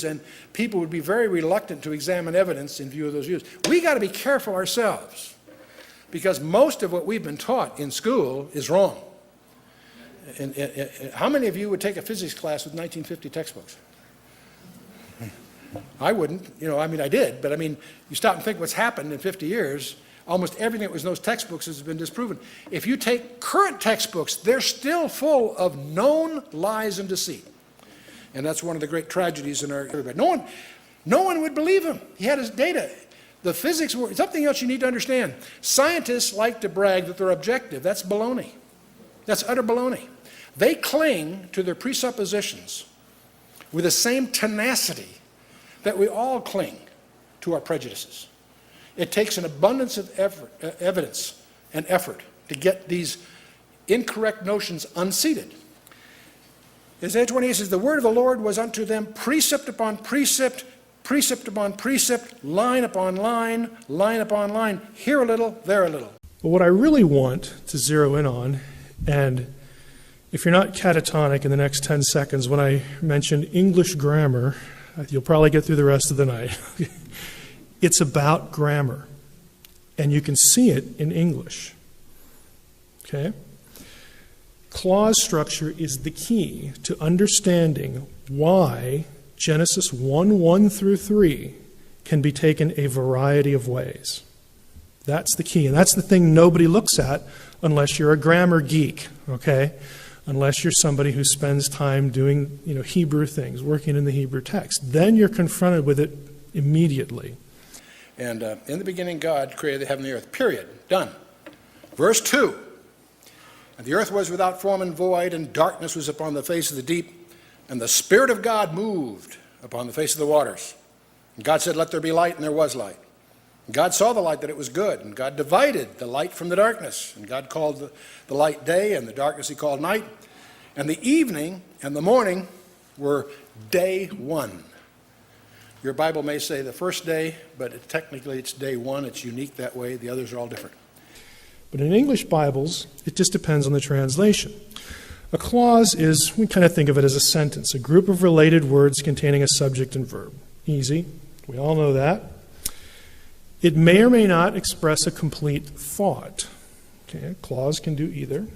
and people would be very reluctant to examine evidence in view of those views. We got to be careful ourselves, because most of what we've been taught in school is wrong. And how many of you would take a physics class with 1950 textbooks? I wouldn't. I did, but you stop and think what's happened in 50 years, almost everything that was in those textbooks has been disproven. If you take current textbooks, they're still full of known lies and deceit. And that's one of the great tragedies in our everybody. No one would believe him. He had his data. The physics were something else you need to understand. Scientists like to brag that they're objective. That's baloney. That's utter baloney. They cling to their presuppositions with the same tenacity that we all cling to our prejudices. It takes an abundance of evidence and effort to get these incorrect notions unseated. Isaiah 28 says, the word of the Lord was unto them precept upon precept, precept upon precept, line upon line, line upon line, here a little, there a little. But what I really want to zero in on, and if you're not catatonic in the next 10 seconds, when I mention English grammar, you'll probably get through the rest of the night. It's about grammar, and you can see it in English. Okay? Clause structure is the key to understanding why Genesis 1:1 through 3 can be taken a variety of ways. That's the key, and that's the thing nobody looks at unless you're a grammar geek, okay? Unless you're somebody who spends time doing, Hebrew things, working in the Hebrew text. Then you're confronted with it immediately. And in the beginning, God created the heaven and the earth. Period. Done. Verse 2. And the earth was without form and void, and darkness was upon the face of the deep, and the Spirit of God moved upon the face of the waters. And God said, let there be light, and there was light. And God saw the light that it was good, and God divided the light from the darkness. And God called the light day, and the darkness he called night. And the evening and the morning were day one. Your Bible may say the first day, but technically it's day one. It's unique that way. The others are all different. But in English Bibles, it just depends on the translation. A clause is, we kind of think of it as a sentence, a group of related words containing a subject and verb. Easy. We all know that. It may or may not express a complete thought. Okay, a clause can do either.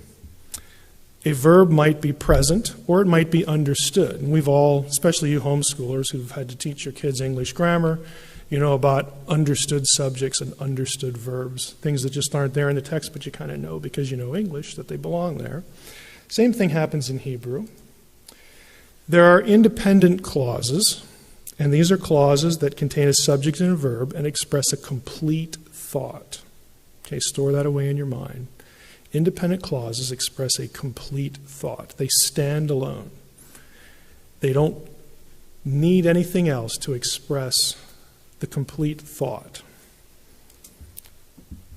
A verb might be present, or it might be understood. And we've all, especially you homeschoolers who've had to teach your kids English grammar, you know about understood subjects and understood verbs, things that just aren't there in the text, but you kind of know because you know English that they belong there. Same thing happens in Hebrew. There are independent clauses, and these are clauses that contain a subject and a verb and express a complete thought. Okay, store that away in your mind. Independent clauses express a complete thought. They stand alone. They don't need anything else to express the complete thought.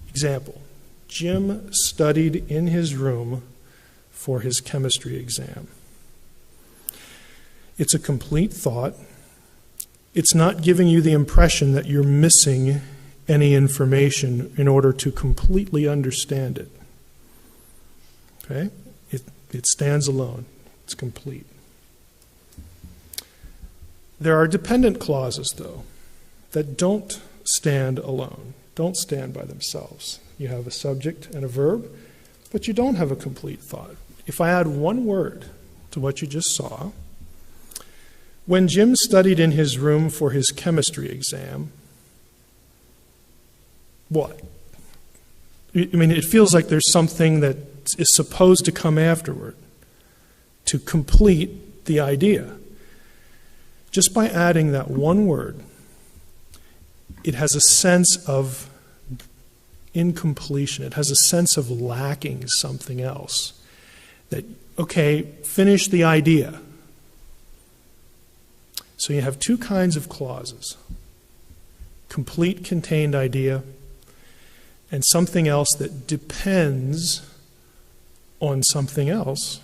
Example, Jim studied in his room for his chemistry exam. It's a complete thought. It's not giving you the impression that you're missing any information in order to completely understand it. Okay? It stands alone. It's complete. There are dependent clauses, though, that don't stand alone, don't stand by themselves. You have a subject and a verb, but you don't have a complete thought. If I add one word to what you just saw, when Jim studied in his room for his chemistry exam, what? It feels like there's something that is supposed to come afterward to complete the idea. Just by adding that one word, it has a sense of incompletion. It has a sense of lacking something else. That, okay, finish the idea. So you have two kinds of clauses. Complete contained idea and something else that depends on something else,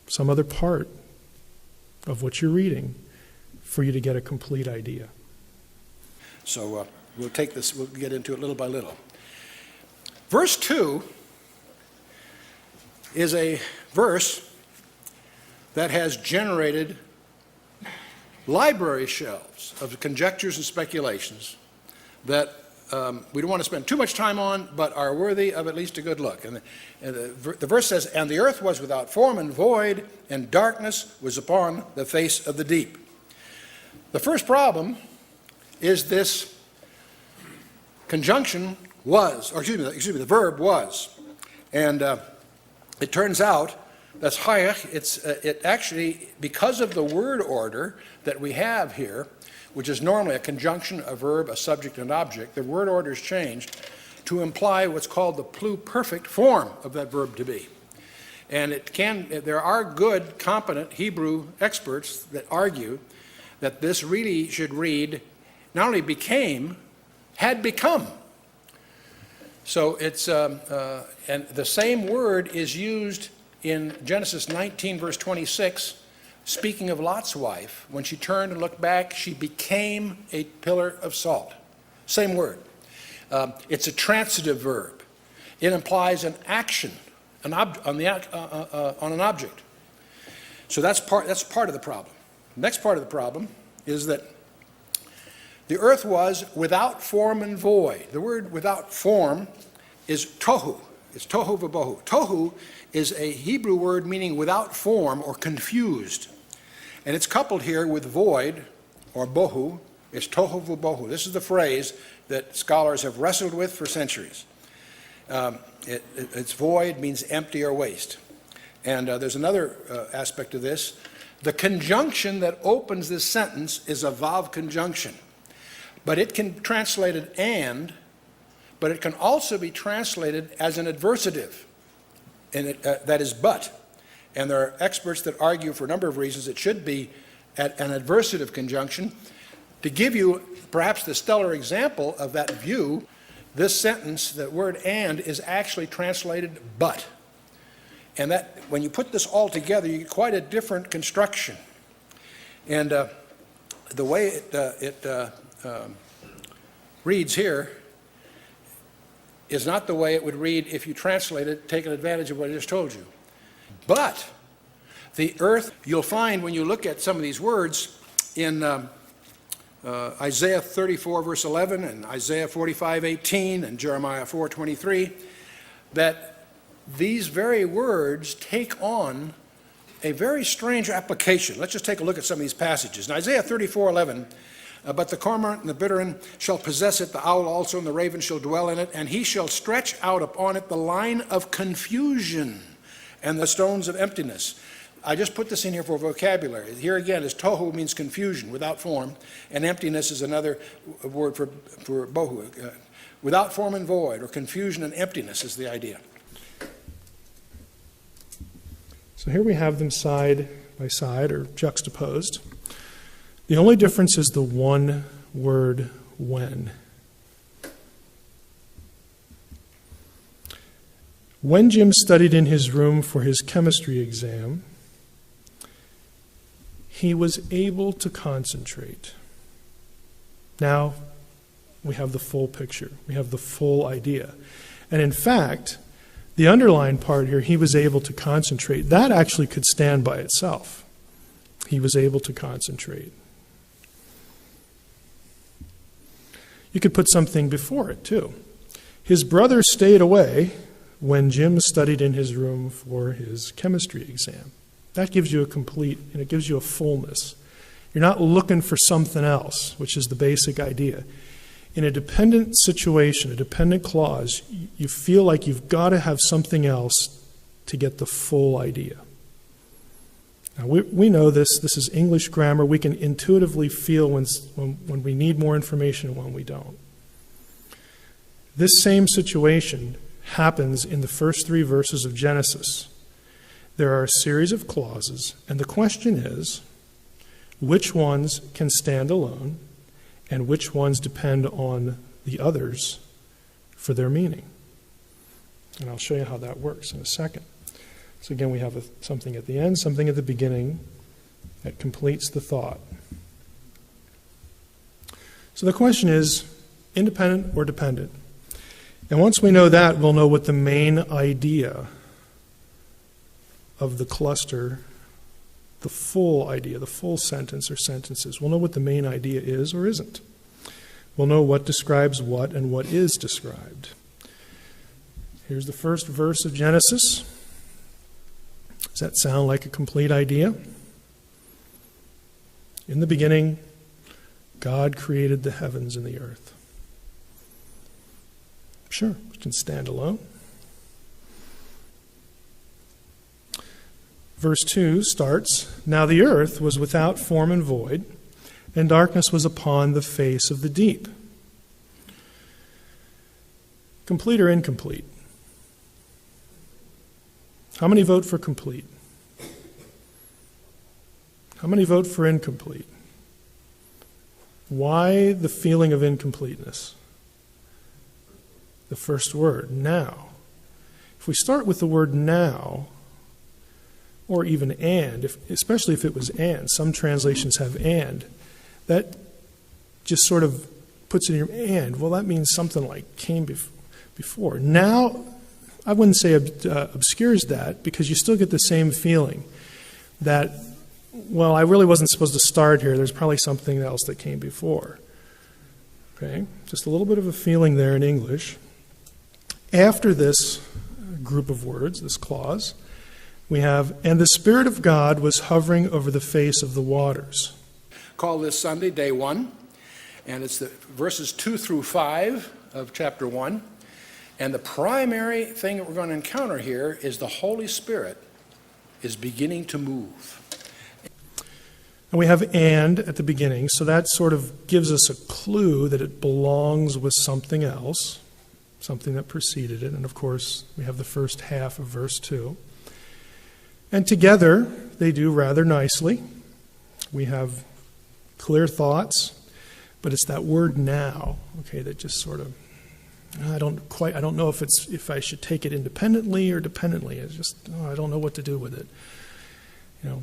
some other part of what you're reading for you to get a complete idea. So we'll take this, we'll get into it little by little. Verse 2 is a verse that has generated library shelves of conjectures and speculations that we don't want to spend too much time on, but are worthy of at least a good look. And the verse says, "And the earth was without form and void, and darkness was upon the face of the deep." The first problem is this conjunction was, or excuse me, the verb was. And it turns out that's hayach. It actually, because of the word order that we have here, which is normally a conjunction, a verb, a subject, and object, the word order is changed to imply what's called the pluperfect form of that verb to be. And there are good, competent Hebrew experts that argue that this really should read, not only became, had become. So it's, and the same word is used in Genesis 19, verse 26, speaking of Lot's wife. When she turned and looked back, she became a pillar of salt. Same word. It's a transitive verb. It implies an action on an object. So that's part of the problem. The next part of the problem is that the earth was without form and void. The word without form is tohu. It's tohu v'bohu. Tohu is a Hebrew word meaning without form or confused. And it's coupled here with void, or bohu. It's tohu v'bohu. This is the phrase that scholars have wrestled with for centuries. It's void means empty or waste. And there's another aspect of this. The conjunction that opens this sentence is a vav conjunction. But it can be translated and, but it can also be translated as an adversative, and that is but. And there are experts that argue for a number of reasons it should be an adversative conjunction. To give you perhaps the stellar example of that view, this sentence, that word and, is actually translated but. And that, when you put this all together, you get quite a different construction. And the way it reads here is not the way it would read if you translate it, taking advantage of what I just told you. But the earth, you'll find when you look at some of these words in Isaiah 34, verse 11, and Isaiah 45, 18, and Jeremiah 4, 23, that these very words take on a very strange application. Let's just take a look at some of these passages. In Isaiah 34, 11, but the cormorant and the bittern shall possess it, the owl also and the raven shall dwell in it, and he shall stretch out upon it the line of confusion and the stones of emptiness. I just put this in here for vocabulary. Here again is tohu means confusion, without form, and emptiness is another word for bohu. Without form and void, or confusion and emptiness is the idea. So here we have them side by side, or juxtaposed. The only difference is the one word when. When Jim studied in his room for his chemistry exam, he was able to concentrate. Now we have the full picture. We have the full idea. And in fact, the underlined part here, he was able to concentrate, that actually could stand by itself. He was able to concentrate. You could put something before it, too. His brother stayed away when Jim studied in his room for his chemistry exam. That gives you a complete, and it gives you a fullness. You're not looking for something else, which is the basic idea. In a dependent situation, a dependent clause, you feel like you've got to have something else to get the full idea. Now, we know this. This is English grammar. We can intuitively feel when we need more information and when we don't. This same situation happens in the first 3 verses of Genesis. There are a series of clauses, and the question is, which ones can stand alone, and which ones depend on the others for their meaning? And I'll show you how that works in a second. So again, we have something at the end, something at the beginning that completes the thought. So the question is, independent or dependent? And once we know that, we'll know what the main idea of the cluster the full idea, the full sentence or sentences. We'll know what the main idea is or isn't. We'll know what describes what and what is described. Here's the first verse of Genesis. Does that sound like a complete idea? In the beginning, God created the heavens and the earth. Sure, it can stand alone. Verse 2 starts, "Now the earth was without form and void, and darkness was upon the face of the deep." Complete or incomplete? How many vote for complete? How many vote for incomplete? Why the feeling of incompleteness? The first word, now. If we start with the word now, or even and, especially if it was and, some translations have and, that just sort of puts it in your and. Well, that means something like came before. Now, I wouldn't say obscures that, because you still get the same feeling that, well, I really wasn't supposed to start here. There's probably something else that came before. Okay? Just a little bit of a feeling there in English. After this group of words, this clause, we have, "And the Spirit of God was hovering over the face of the waters." Call this Sunday, day 1, and it's the verses 2 through 5 of chapter 1. And the primary thing that we're going to encounter here is the Holy Spirit is beginning to move. And we have "and" at the beginning, so that sort of gives us a clue that it belongs with something else, something that preceded it. And of course, we have the first half of verse 2. And together, they do rather nicely. We have clear thoughts, but it's that word "now," okay, that just sort of, I don't know if I should take it independently or dependently. It's just, I don't know what to do with it. You know,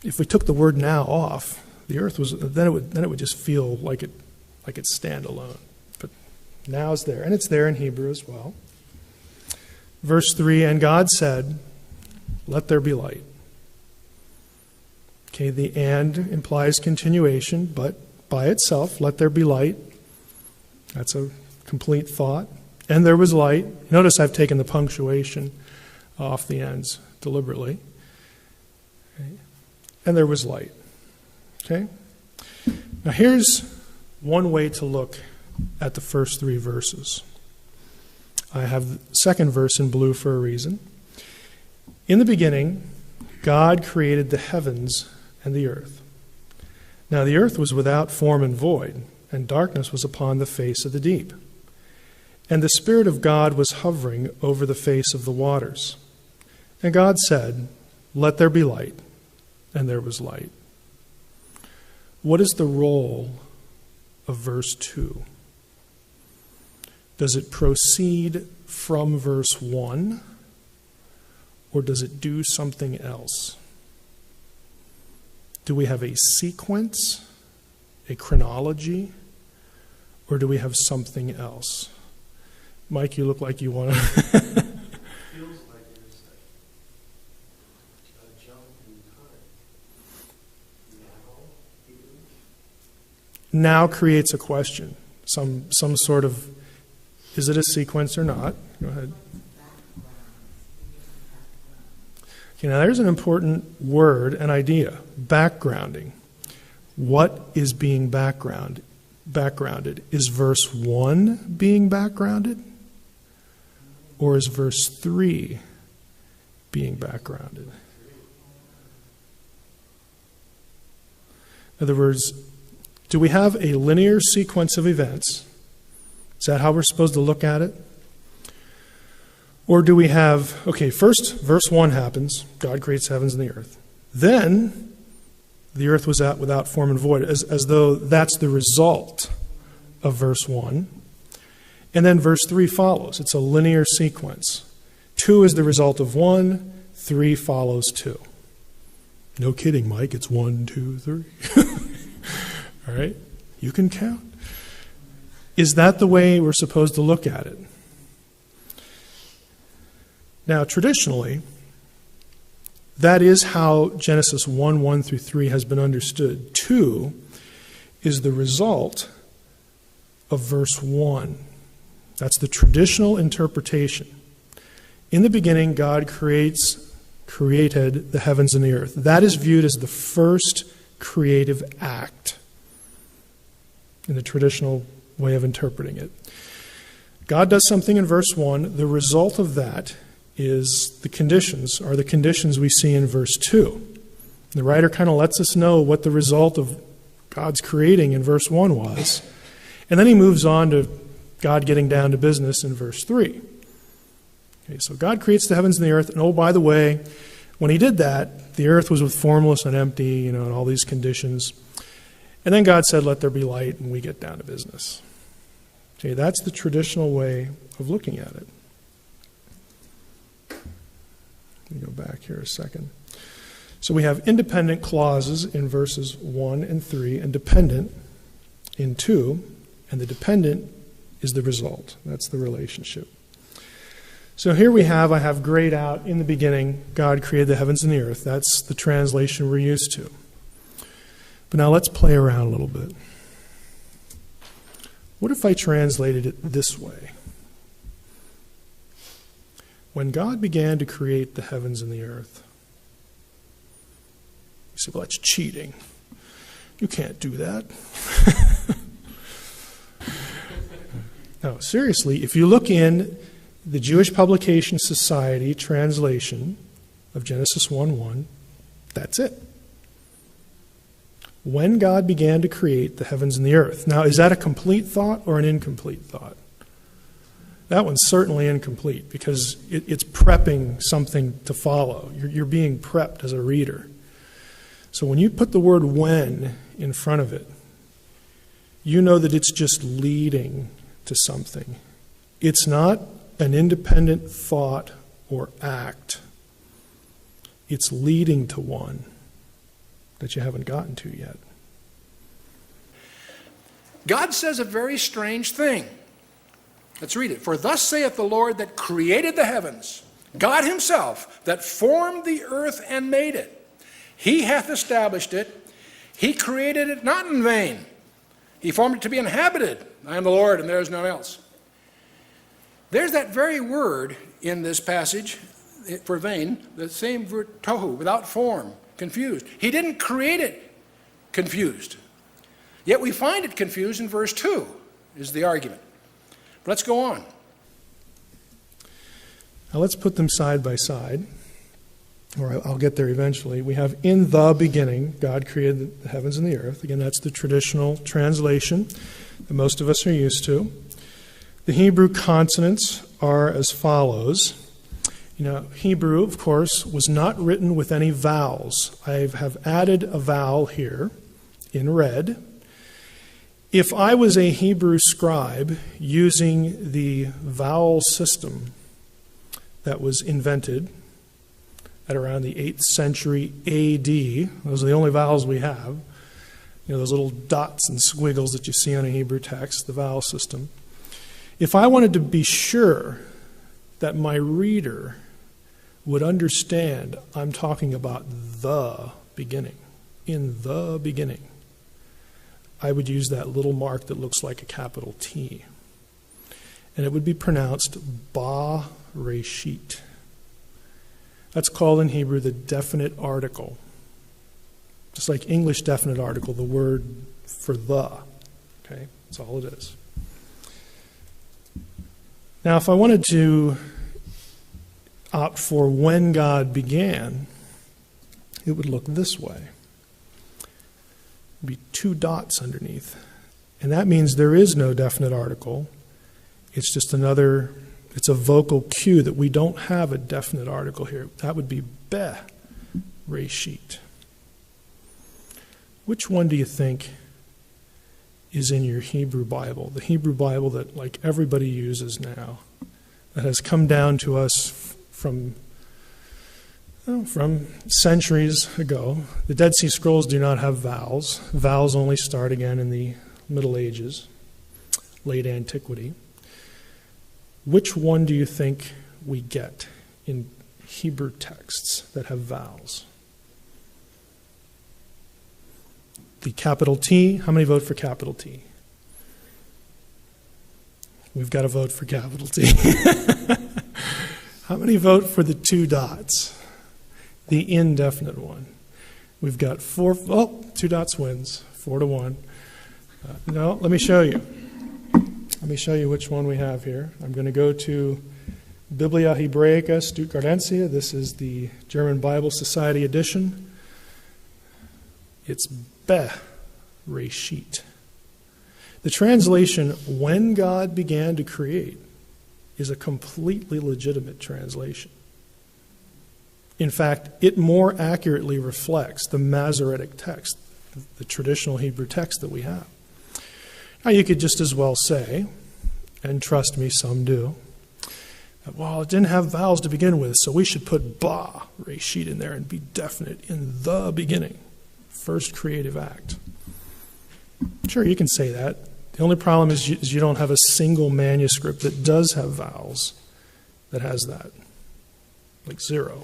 if we took the word "now" off, the earth was, then it would just feel like it's standalone. But now is there, and it's there in Hebrew as well. Verse 3, "And God said, let there be light." Okay, the "and" implies continuation, but by itself, "let there be light." That's a complete thought. "And there was light." Notice I've taken the punctuation off the ends deliberately. Okay. "And there was light." Okay? Now here's one way to look at the first 3 verses. I have the second verse in blue for a reason. "In the beginning, God created the heavens and the earth. Now the earth was without form and void, and darkness was upon the face of the deep. And the Spirit of God was hovering over the face of the waters. And God said, let there be light. And there was light." What is the role of verse 2? Does it proceed from verse 1? Or does it do something else? Do we have a sequence, a chronology, or do we have something else? Mike, you look like you want to... Feels like there's a jump in time. Now creates a question. Some sort of, is it a sequence or not? Go ahead. Okay, now there's an important word and idea, backgrounding. What is being backgrounded? Is verse 1 being backgrounded? Or is verse 3 being backgrounded? In other words, do we have a linear sequence of events? Is that how we're supposed to look at it? Or do we have, okay, first verse 1 happens, God creates heavens and the earth. Then the earth was without form and void, as though that's the result of verse 1. And then verse 3 follows. It's a linear sequence. 2 is the result of 1, 3 follows 2. No kidding, Mike, it's 1, 2, 3. All right, you can count. Is that the way we're supposed to look at it? Now, traditionally, That is how Genesis 1 through 3 has been understood. 2 is the result of verse 1. That's the traditional interpretation. In the beginning, God created the heavens and the earth. That is viewed as the first creative act in the traditional way of interpreting it. God does something in verse 1. The result of that is the conditions we see in verse 2. The writer kind of lets us know what the result of God's creating in verse 1 was. And then he moves on to God getting down to business in verse 3. Okay, so God creates the heavens and the earth, and oh, by the way, when he did that, the earth was formless and empty, and all these conditions. And then God said, let there be light, and we get down to business. Okay, that's the traditional way of looking at it. Let me go back here a second. So we have independent clauses in verses 1 and 3, and dependent in 2, and the dependent is the result. That's the relationship. So here I have grayed out in the beginning, God created the heavens and the earth. That's the translation we're used to. But now let's play around a little bit. What if I translated it this way? When God began to create the heavens and the earth, you say, well, that's cheating. You can't do that. No, seriously, if you look in the Jewish Publication Society translation of Genesis 1:1, that's it. When God began to create the heavens and the earth. Now, is that a complete thought or an incomplete thought? That one's certainly incomplete because it's prepping something to follow. You're being prepped as a reader. So when you put the word when in front of it, you know that it's just leading to something. It's not an independent thought or act. It's leading to one that you haven't gotten to yet. God says a very strange thing. Let's read it. For thus saith the Lord that created the heavens, God himself that formed the earth and made it. He hath established it. He created it not in vain. He formed it to be inhabited. I am the Lord, and there is none else. There's that very word in this passage for vain, the same word tohu, without form, confused. He didn't create it confused. Yet we find it confused in verse 2, is the argument. Let's go on. Now let's put them side by side, or I'll get there eventually. We have in the beginning, God created the heavens and the earth. Again, that's the traditional translation that most of us are used to. The Hebrew consonants are as follows. Hebrew, of course, was not written with any vowels. I have added a vowel here in red. If I was a Hebrew scribe using the vowel system that was invented at around the 8th century AD, those are the only vowels we have, those little dots and squiggles that you see on a Hebrew text, the vowel system. If I wanted to be sure that my reader would understand I'm talking about the beginning, in the beginning, I would use that little mark that looks like a capital T. And it would be pronounced ba-reshit. That's called in Hebrew the definite article. Just like English definite article, the word for the. Okay, that's all it is. Now, if I wanted to opt for when God began, it would look this way. Be 2 dots underneath. And that means there is no definite article. It's just it's a vocal cue that we don't have a definite article here. That would be be-reshit. Which one do you think is in your Hebrew Bible? The Hebrew Bible that everybody uses now, that has come down to us from centuries ago. The Dead Sea Scrolls do not have vowels. Vowels only start again in the Middle Ages, late antiquity. Which one do you think we get in Hebrew texts that have vowels? The capital T, how many vote for capital T? We've got to vote for capital T. How many vote for the 2 dots? The indefinite one. We've got 4, 2 dots wins, 4-1. No, let me show you. Let me show you which one we have here. I'm going to go to Biblia Hebraica Stuttgartensia. This is the German Bible Society edition. It's Bereshit. The translation, when God began to create, is a completely legitimate translation. In fact, it more accurately reflects the Masoretic text, the traditional Hebrew text that we have. Now, you could just as well say, and trust me, some do, that, well, it didn't have vowels to begin with, so we should put ba, reshit, in there and be definite in the beginning, first creative act. Sure, you can say that. The only problem is you don't have a single manuscript that does have vowels that has that, like 0.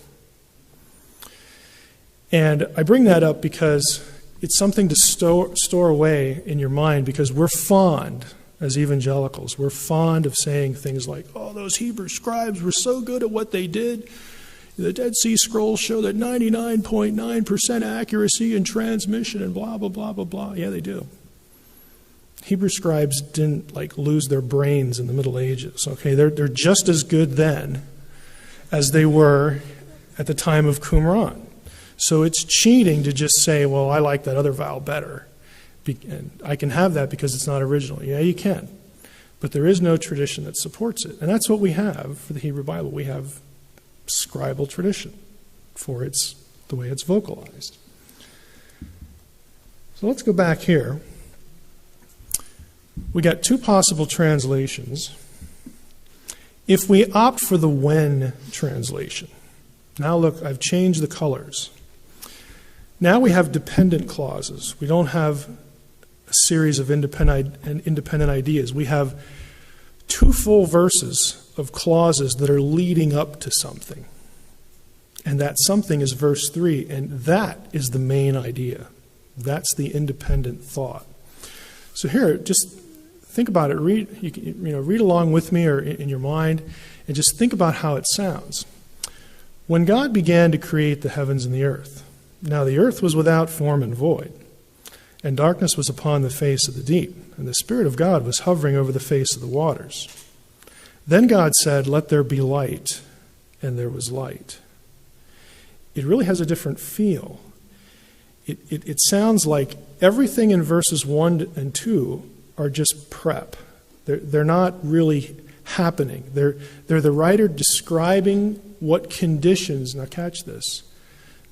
And I bring that up because it's something to store away in your mind, because we're fond, as evangelicals, we're fond of saying things like, oh, those Hebrew scribes were so good at what they did. The Dead Sea Scrolls show that 99.9% accuracy in transmission and blah, blah, blah, blah, blah. Yeah, they do. Hebrew scribes didn't lose their brains in the Middle Ages. Okay, they're just as good then as they were at the time of Qumran. So it's cheating to just say, well, I like that other vowel better. And I can have that because it's not original. Yeah, you can. But there is no tradition that supports it. And that's what we have for the Hebrew Bible. We have scribal tradition for the way it's vocalized. So let's go back here. We got 2 possible translations. If we opt for the when translation, now look, I've changed the colors. Now we have dependent clauses. We don't have a series of independent ideas. We have 2 full verses of clauses that are leading up to something. And that something is verse 3, and that is the main idea. That's the independent thought. So here, just think about it. Read along with me or in your mind, and just think about how it sounds. When God began to create the heavens and the earth, now the earth was without form and void, and darkness was upon the face of the deep, and the Spirit of God was hovering over the face of the waters. Then God said, "Let there be light," and there was light. It really has a different feel. It sounds like everything in verses 1 and 2 are just prep. They're not really happening. They're the writer describing what conditions, now catch this,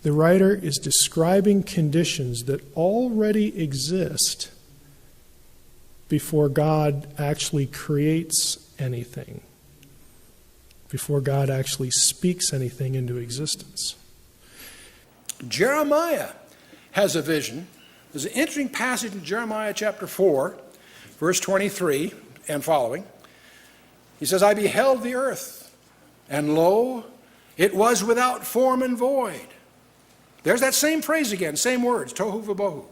the writer is describing conditions that already exist before God actually creates anything, before God actually speaks anything into existence. Jeremiah has a vision. There's an interesting passage in Jeremiah chapter 4, verse 23 and following. He says, "I beheld the earth, and lo, it was without form and void." There's that same phrase again, same words, tohu vabohu.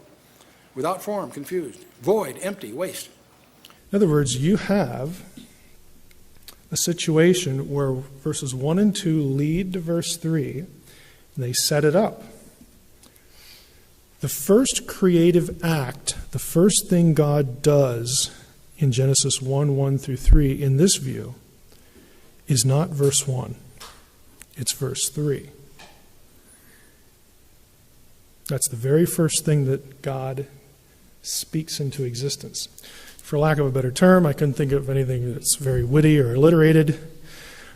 Without form, confused. Void, empty, waste. In other words, you have a situation where verses 1 and 2 lead to verse 3, and they set it up. The first creative act, the first thing God does in Genesis 1 through 3, in this view, is not verse 1. It's verse 3. That's the very first thing that God speaks into existence. For lack of a better term, I couldn't think of anything that's very witty or alliterated.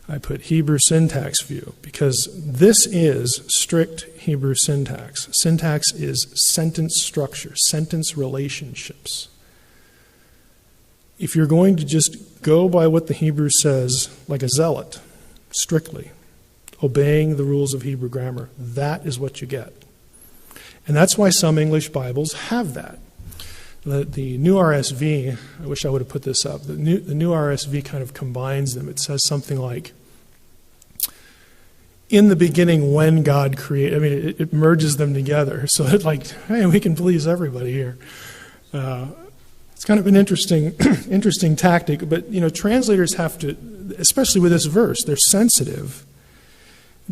I put Hebrew syntax view, because this is strict Hebrew syntax. Syntax is sentence structure, sentence relationships. If you're going to just go by what the Hebrew says, like a zealot, strictly, obeying the rules of Hebrew grammar, that is what you get. And that's why some English Bibles have that. The new RSV, I wish I would have put this up, the new RSV kind of combines them. It says something like, in the beginning when God created. I mean, it merges them together. So it's like, hey, we can please everybody here. It's kind of an interesting, interesting tactic. But, translators have to, especially with this verse, they're sensitive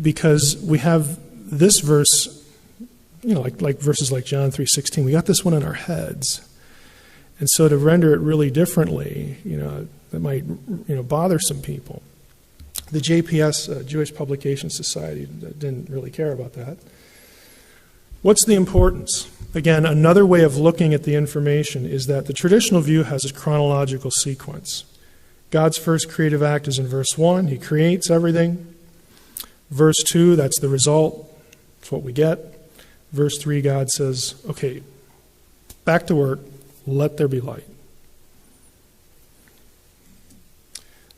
because we have this verse, like verses like John 3:16. We got this one in our heads. And so to render it really differently, that might, bother some people. The JPS, Jewish Publication Society, didn't really care about that. What's the importance? Again, another way of looking at the information is that the traditional view has a chronological sequence. God's first creative act is in verse 1. He creates everything. Verse 2, that's the result. That's what we get. Verse 3, God says, okay, back to work. Let there be light.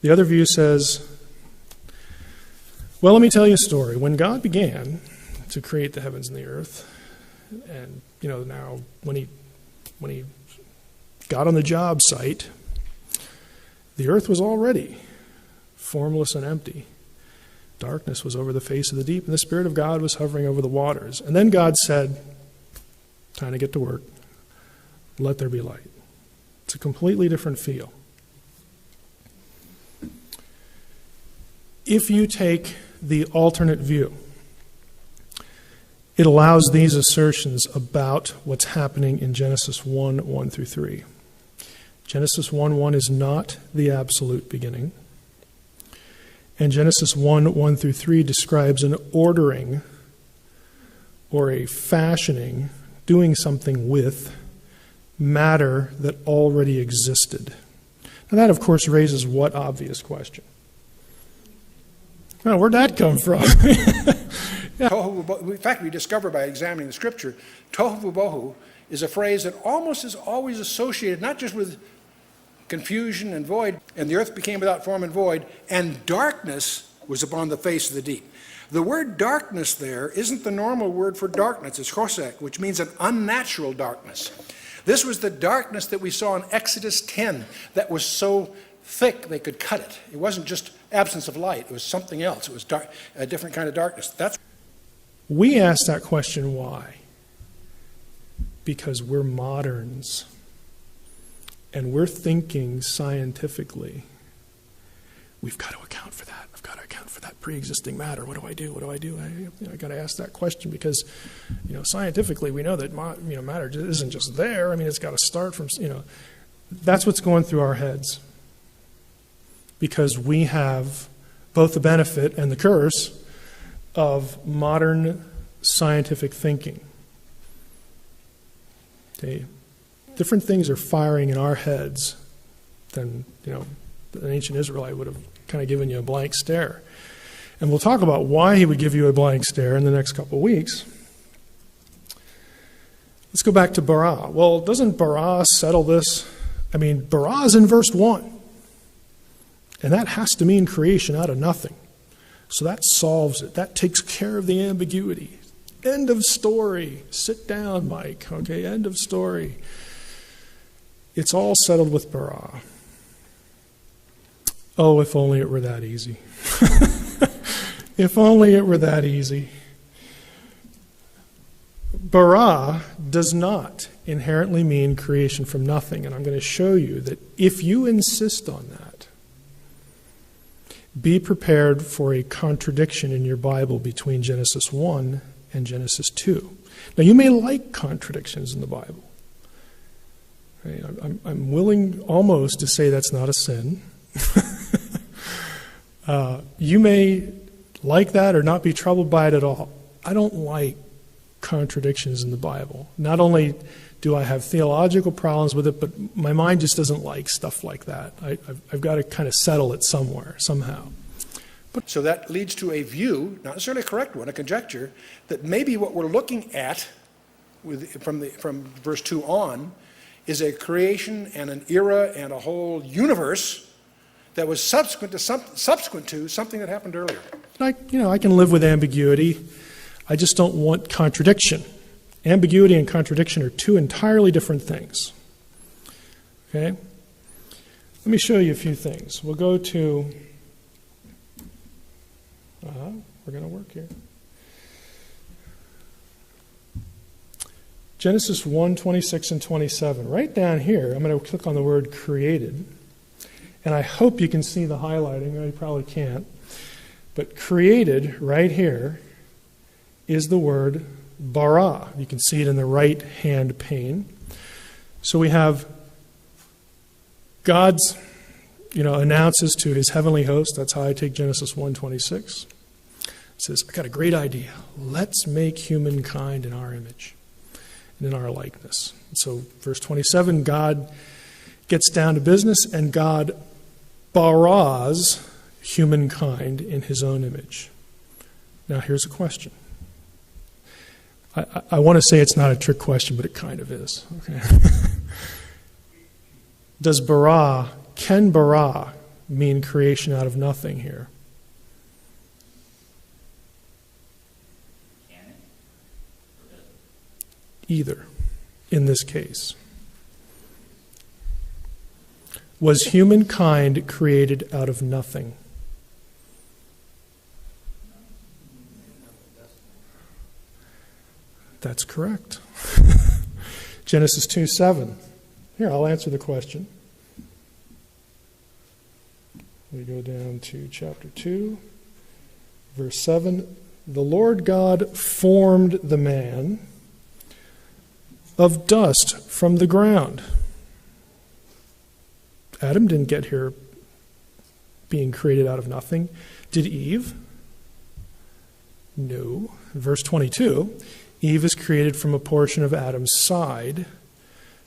The other view says, well, let me tell you a story. When God began to create the heavens and the earth, and now when he got on the job site, the earth was already formless and empty. Darkness was over the face of the deep, and the Spirit of God was hovering over the waters. And then God said, time to get to work. Let there be light. It's a completely different feel. If you take the alternate view, it allows these assertions about what's happening in Genesis 1 through 3. Genesis 1:1 is not the absolute beginning. And Genesis 1 through 3 describes an ordering or a fashioning, doing something with matter that already existed. Now that, of course, raises what obvious question? Well, where'd that come from? In fact, we discover by examining the Scripture, tohu bohu is a phrase that almost is always associated not just with confusion and void, and the earth became without form and void, and darkness was upon the face of the deep. The word darkness there isn't the normal word for darkness. It's chosek, which means an unnatural darkness. This was the darkness that we saw in Exodus 10 that was so thick they could cut it. It wasn't just absence of light. It was something else. It was a different kind of darkness. We ask that question why? Because we're moderns and we're thinking scientifically. We've got to account for that. I've got to account for that pre-existing matter. What do I do? What do I do? I got to ask that question because, scientifically we know that matter isn't just there. I mean, it's got to start from, that's what's going through our heads. Because we have both the benefit and the curse of modern scientific thinking. Okay. Different things are firing in our heads than, an ancient Israelite would have kind of given you a blank stare. And we'll talk about why he would give you a blank stare in the next couple of weeks. Let's go back to bara. Well, doesn't bara settle this? I mean, bara is in verse 1. And that has to mean creation out of nothing. So that solves it. That takes care of the ambiguity. End of story. Sit down, Mike. Okay, end of story. It's all settled with bara. Oh, if only it were that easy. If only it were that easy. Bara does not inherently mean creation from nothing. And I'm going to show you that if you insist on that, be prepared for a contradiction in your Bible between Genesis 1 and Genesis 2. Now, you may like contradictions in the Bible. Right? I'm willing almost to say that's not a sin. You may like that or not be troubled by it at all. I don't like contradictions in the Bible. Not only do I have theological problems with it, but my mind just doesn't like stuff like that. I've got to kind of settle it somewhere, somehow. So that leads to a view, not necessarily a correct one, a conjecture, that maybe what we're looking at from verse 2 on is a creation and an era and a whole universe that was subsequent to something that happened earlier. I can live with ambiguity. I just don't want contradiction. Ambiguity and contradiction are two entirely different things. Okay? Let me show you a few things. We'll go to We're going to work here. Genesis 1, 26 and 27. Right down here, I'm going to click on the word created. And I hope you can see the highlighting. You probably can't. But created, right here, is the word bara. You can see it in the right-hand pane. So we have God's, announces to his heavenly host. That's how I take Genesis 1:26. It says, I got a great idea. Let's make humankind in our image and in our likeness. So verse 27, God gets down to business and God baras humankind in his own image. Now here's a question. I want to say it's not a trick question, but it kind of is. Okay. Can bara mean creation out of nothing here? Can it? Or does it? Either, in this case. Was humankind created out of nothing? That's correct. Genesis 2:7. Here, I'll answer the question. We go down to chapter 2, verse 7. The Lord God formed the man of dust from the ground. Adam didn't get here being created out of nothing. Did Eve? No. Verse 22, Eve is created from a portion of Adam's side.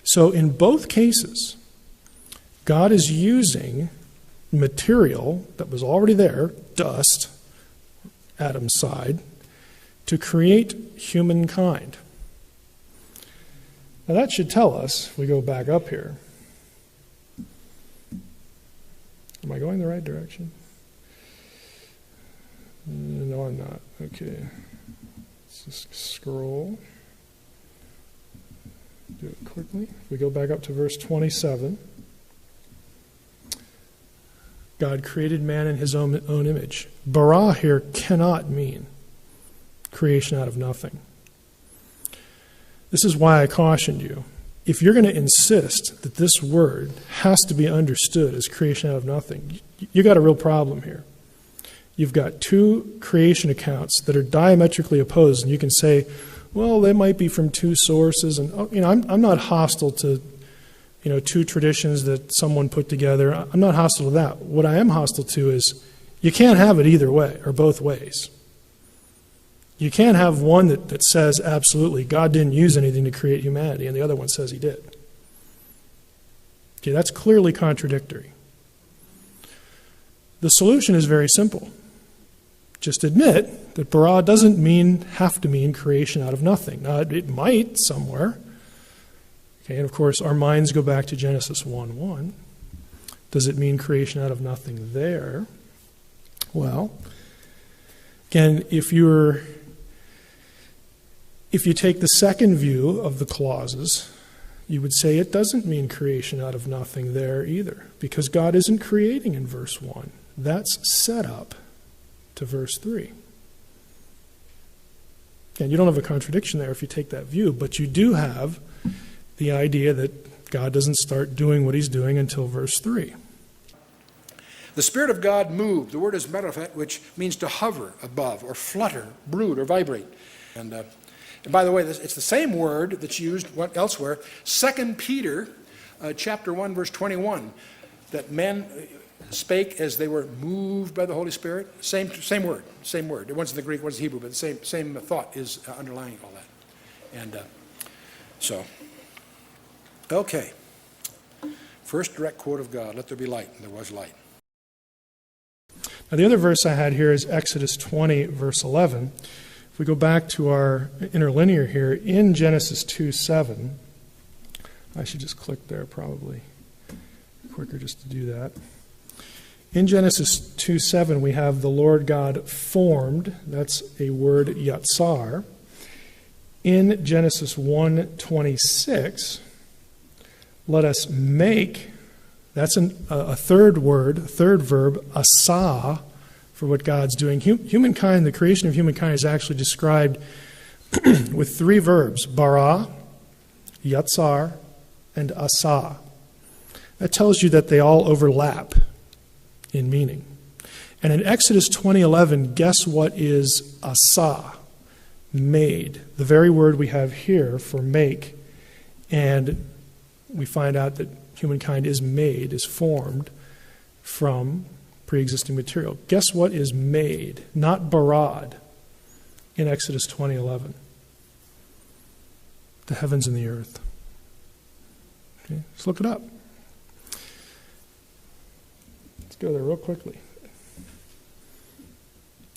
So in both cases, God is using material that was already there, dust, Adam's side, to create humankind. Now that should tell us, if we go back up here, am I going the right direction? No, I'm not. Okay. Let's just scroll. Do it quickly. If we go back up to verse 27, God created man in his own image. Bara here cannot mean creation out of nothing. This is why I cautioned you. If you're going to insist that this word has to be understood as creation out of nothing, you got a real problem here. You've got two creation accounts that are diametrically opposed, and you can say, well, they might be from two sources, and I'm not hostile to two traditions that someone put together. I'm not hostile to that. What I am hostile to is you can't have it either way or both ways. You can't have one that says absolutely God didn't use anything to create humanity, and the other one says he did. Okay, that's clearly contradictory. The solution is very simple. Just admit that bara doesn't have to mean creation out of nothing. Now, it might somewhere. Okay, and of course, our minds go back to Genesis 1:1. Does it mean creation out of nothing there? Well, again, if you take the second view of the clauses, you would say it doesn't mean creation out of nothing there either, because God isn't creating in verse 1. That's set up to verse 3. And you don't have a contradiction there if you take that view, but you do have the idea that God doesn't start doing what he's doing until verse 3. The Spirit of God moved. The word is merafet, which means to hover above or flutter, brood, or vibrate. And by the way, it's the same word that's used elsewhere. 2 Peter chapter 1, verse 21, that men spake as they were moved by the Holy Spirit. Same word. One's in the Greek, one's in Hebrew, but the same thought is underlying all that. And okay. First direct quote of God, let there be light, and there was light. Now the other verse I had here is Exodus 20, verse 11. If we go back to our interlinear here, in Genesis 2:7, I should just click there probably. Quicker just to do that. In Genesis 2:7, we have the Lord God formed. That's a word, yatsar. In Genesis 1:26, let us make, that's a third word, third verb, asa, for what God's doing. Humankind, the creation of humankind is actually described with three verbs: bara, yatsar, and asa. That tells you that they all overlap in meaning. And in Exodus 20:11, guess what is asa? Made. The very word we have here for make. And we find out that humankind is made, is formed from pre-existing material. Guess what is made, not barad, in Exodus 20:11? The heavens and the earth. Okay, let's look it up. Let's go there real quickly.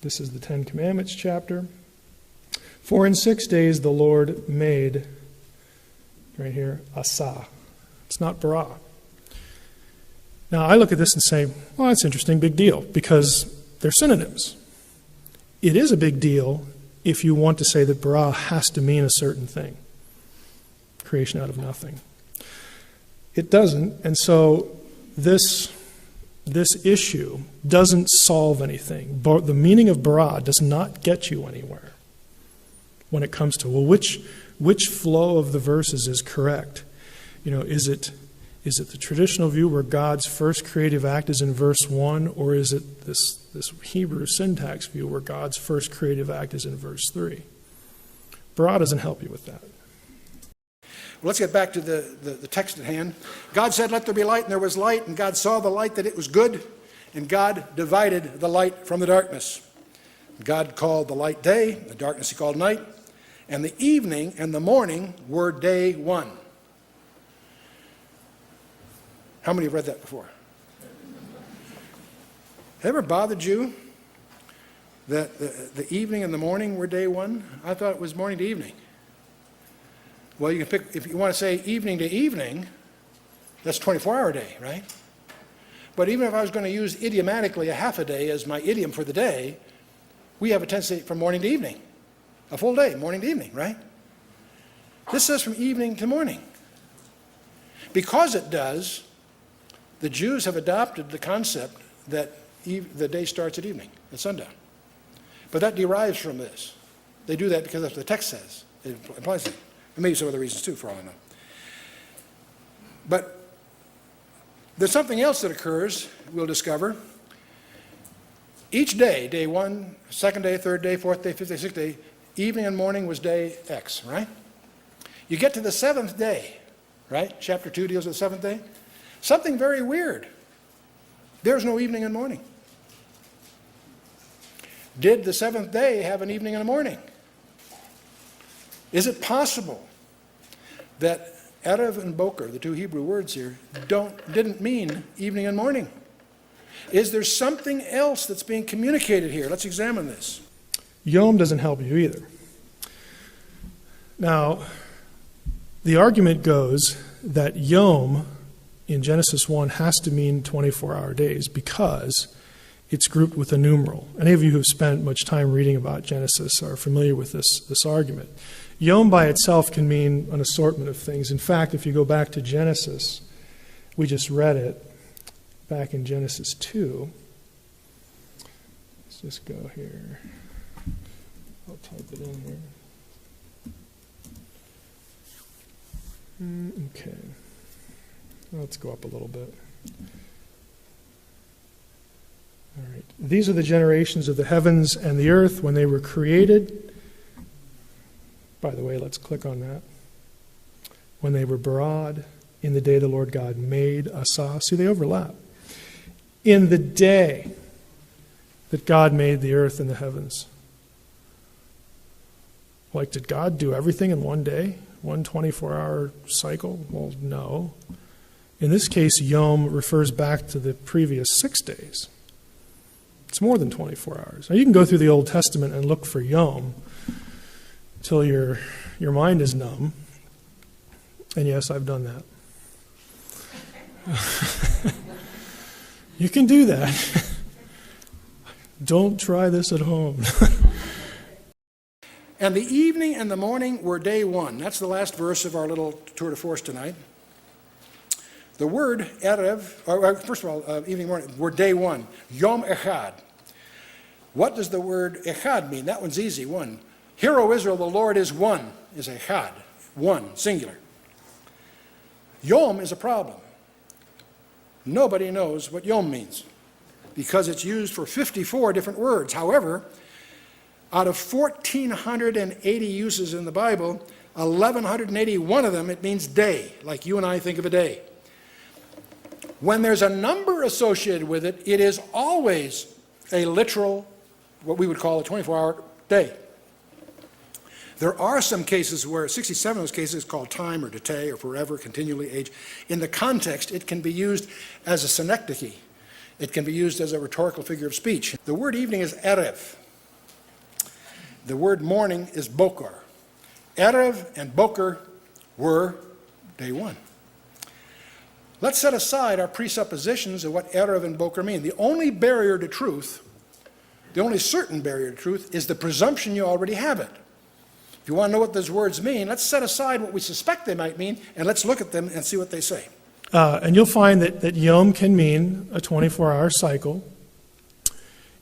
This is the Ten Commandments chapter. For in 6 days the Lord made, right here, asa. It's not bara. Now I look at this and say, well, that's interesting, big deal, because they're synonyms. It is a big deal if you want to say that bara has to mean a certain thing. Creation out of nothing. It doesn't, and so this issue doesn't solve anything. The meaning of bara does not get you anywhere when it comes to, well, which flow of the verses is correct? You know, is it the traditional view where God's first creative act is in verse 1, or is it this Hebrew syntax view where God's first creative act is in verse 3? Bara doesn't help you with that. Well, let's get back to the text at hand. God said, let there be light, and there was light, and God saw the light that it was good, and God divided the light from the darkness. God called the light day, the darkness he called night, and the evening and the morning were day one. How many have read that before? Has it ever bothered you that the evening and the morning were day one? I thought it was morning to evening. Well, you can pick, if you want to say evening to evening, that's 24-hour day, right? But even if I was going to use idiomatically a half a day as my idiom for the day, we have a tendency from morning to evening. A full day, morning to evening, right? This says from evening to morning. Because it does, the Jews have adopted the concept that the day starts at evening, at sundown. But that derives from this. They do that because that's what the text says. It implies it. And maybe some other reasons too, for all I know. But there's something else that occurs, we'll discover. Each day, day one, second day, third day, fourth day, fifth day, sixth day, evening and morning was day X, right? You get to the seventh day, right? Chapter 2 deals with the seventh day. Something very weird. There's no evening and morning. Did the seventh day have an evening and a morning? Is it possible that Erev and Boker, the two Hebrew words here, didn't mean evening and morning? Is there something else that's being communicated here? Let's examine this. Yom doesn't help you either. Now, the argument goes that Yom in Genesis 1 has to mean 24-hour days because it's grouped with a numeral. Any of you who have spent much time reading about Genesis are familiar with this argument. Yom by itself can mean an assortment of things. In fact, if you go back to Genesis, we just read it back in Genesis 2. Let's just go here. I'll type it in here. Okay. Let's go up a little bit. All right. These are the generations of the heavens and the earth when they were created. By the way, let's click on that. When they were barad, in the day the Lord God made asa. See, they overlap. In the day that God made the earth and the heavens. Like, did God do everything in one day? One 24-hour cycle? Well, no. In this case, Yom refers back to the previous 6 days. It's more than 24 hours. Now, you can go through the Old Testament and look for Yom till your mind is numb. And yes, I've done that. You can do that. Don't try this at home. And the evening and the morning were day one. That's the last verse of our little tour de force tonight. The word Erev, or first of all, evening, morning, were day one. Yom Echad. What does the word echad mean? That one's easy, one. Hear, O Israel, the Lord is one, is echad, one, singular. Yom is a problem. Nobody knows what yom means because it's used for 54 different words. However, out of 1,480 uses in the Bible, 1,181 of them, it means day, like you and I think of a day. When there's a number associated with it, it is always a literal, what we would call a 24-hour day. There are some cases where 67 of those cases called time or dete or forever, continually, age. In the context, it can be used as a synecdoche. It can be used as a rhetorical figure of speech. The word evening is erev. The word morning is bokar. Erev and boker were day one. Let's set aside our presuppositions of what erev and boker mean. The only barrier to truth, the only certain barrier to truth, is the presumption you already have it. If you want to know what those words mean, let's set aside what we suspect they might mean, and let's look at them and see what they say. And you'll find that yom can mean a 24-hour cycle.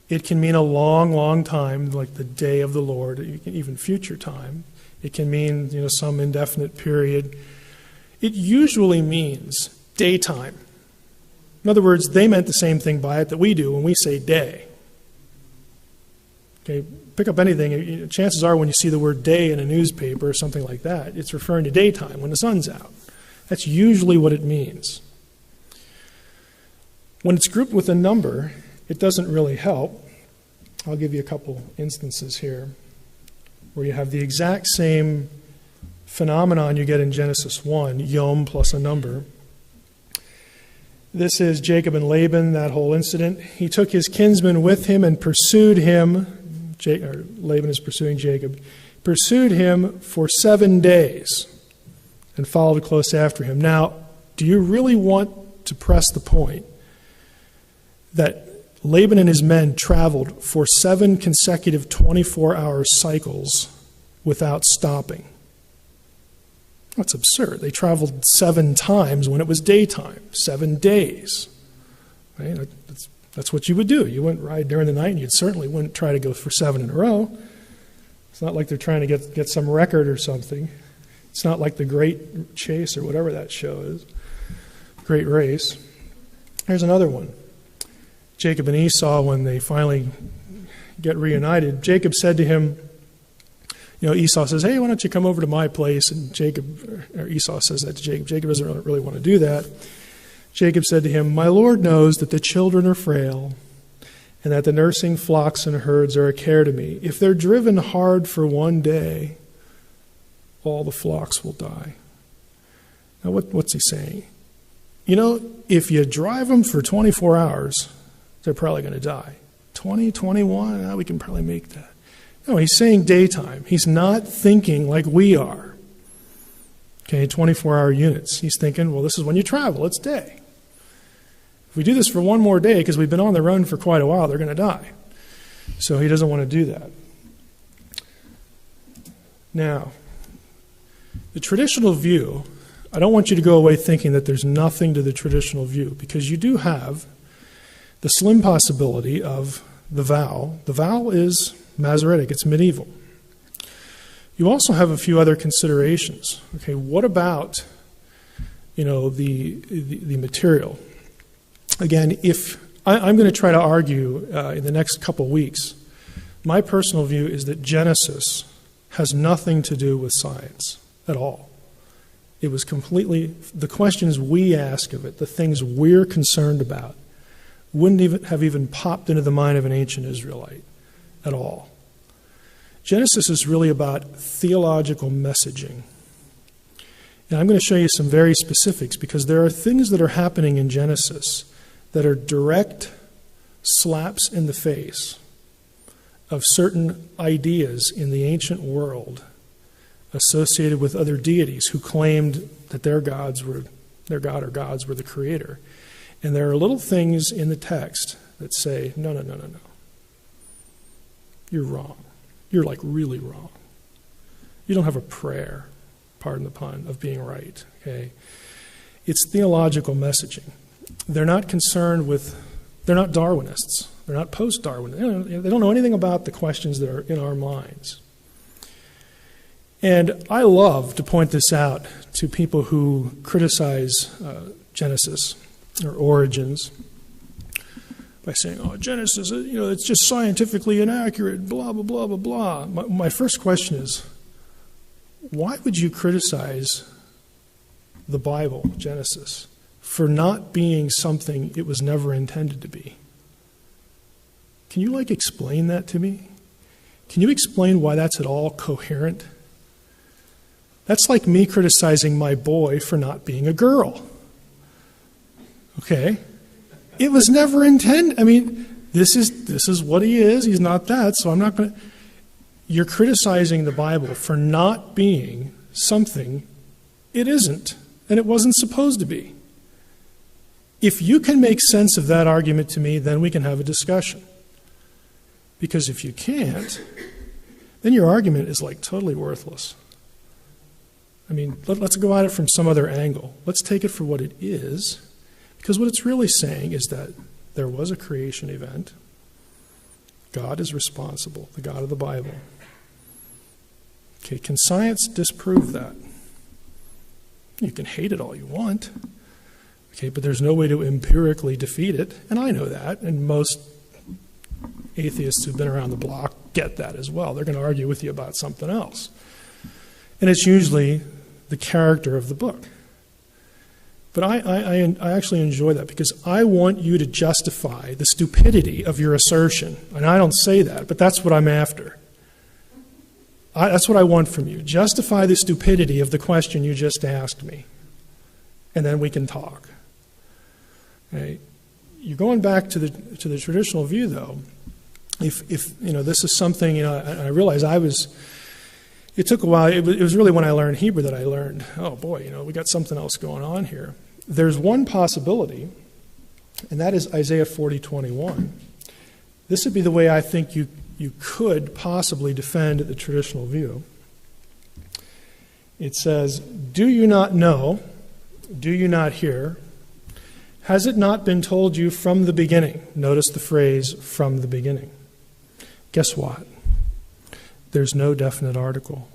It can mean a long, long time, like the day of the Lord, even future time. It can mean, some indefinite period. It usually means daytime. In other words, they meant the same thing by it that we do when we say day. Okay, pick up anything. Chances are when you see the word day in a newspaper or something like that, it's referring to daytime, when the sun's out. That's usually what it means. When it's grouped with a number, it doesn't really help. I'll give you a couple instances here where you have the exact same phenomenon you get in Genesis 1, yom plus a number. This is Jacob and Laban, that whole incident. He took his kinsman with him and pursued him. Laban is pursuing Jacob. Pursued him for 7 days and followed close after him. Now, do you really want to press the point that Laban and his men traveled for 7 consecutive 24-hour cycles without stopping? That's absurd. They traveled 7 times when it was daytime, 7 days. Right? That's what you would do. You wouldn't ride during the night, and you certainly wouldn't try to go for 7 in a row. It's not like they're trying to get some record or something. It's not like the Great Chase or whatever that show is. Great Race. Here's another one. Jacob and Esau, when they finally get reunited, Jacob said to him, Esau says, hey, why don't you come over to my place? And Esau says that to Jacob. Jacob doesn't really want to do that. Jacob said to him, my Lord knows that the children are frail and that the nursing flocks and herds are a care to me. If they're driven hard for 1 day, all the flocks will die. Now, what's he saying? If you drive them for 24 hours, they're probably going to die. 20, 21, we can probably make that. No, he's saying daytime. He's not thinking like we are. Okay, 24-hour units. He's thinking, well, this is when you travel. It's day. If we do this for 1 more day, because we've been on the run for quite a while, they're going to die. So he doesn't want to do that. Now, the traditional view, I don't want you to go away thinking that there's nothing to the traditional view, because you do have the slim possibility of the vow. The vow is Masoretic, it's medieval. You also have a few other considerations. Okay, what about, the material? Again, if I'm going to try to argue in the next couple weeks, my personal view is that Genesis has nothing to do with science at all. It was completely, the questions we ask of it, the things we're concerned about, wouldn't have even popped into the mind of an ancient Israelite at all. Genesis is really about theological messaging. And I'm going to show you some very specifics because there are things that are happening in Genesis that are direct slaps in the face of certain ideas in the ancient world associated with other deities who claimed that their god or gods were the creator. And there are little things in the text that say, no. You're wrong. You're like really wrong. You don't have a prayer, pardon the pun, of being right. Okay? It's theological messaging. They're not concerned with, they're not Darwinists. They're not post-Darwin. They don't know anything about the questions that are in our minds. And I love to point this out to people who criticize Genesis or origins by saying, oh, Genesis, it's just scientifically inaccurate, blah, blah, blah, blah, blah. My first question is, why would you criticize the Bible, Genesis, for not being something it was never intended to be? Can you, explain that to me? Can you explain why that's at all coherent? That's like me criticizing my boy for not being a girl. Okay? It was never intended. I mean, this is what he is. He's not that, so I'm not going to... You're criticizing the Bible for not being something it isn't, and it wasn't supposed to be. If you can make sense of that argument to me, then we can have a discussion. Because if you can't, then your argument is totally worthless. I mean, let's go at it from some other angle. Let's take it for what it is, because what it's really saying is that there was a creation event. God is responsible, the God of the Bible. Okay, can science disprove that? You can hate it all you want. Okay, but there's no way to empirically defeat it, and I know that, and most atheists who've been around the block get that as well. They're going to argue with you about something else. And it's usually the character of the book. But I actually enjoy that because I want you to justify the stupidity of your assertion. And I don't say that, but that's what I'm after. That's what I want from you. Justify the stupidity of the question you just asked me. And then we can talk. Okay. You're going back to the traditional view, though. If this is something, I realize it took a while. It was really when I learned Hebrew that I learned, oh boy, we got something else going on here. There's one possibility, and that is Isaiah 40:21. This would be the way I think you could possibly defend the traditional view. It says, do you not know? Do you not hear? Has it not been told you from the beginning? Notice the phrase, from the beginning. Guess what? There's no definite article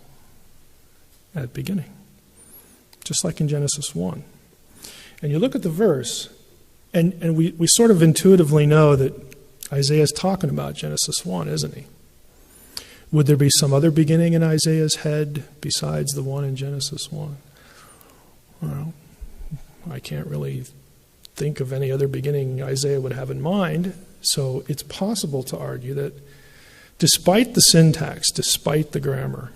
at beginning, just like in Genesis 1. And you look at the verse, and we sort of intuitively know that Isaiah's talking about Genesis 1, isn't he? Would there be some other beginning in Isaiah's head besides the one in Genesis 1? Well, I can't really think of any other beginning Isaiah would have in mind, so it's possible to argue that despite the syntax, despite the grammar,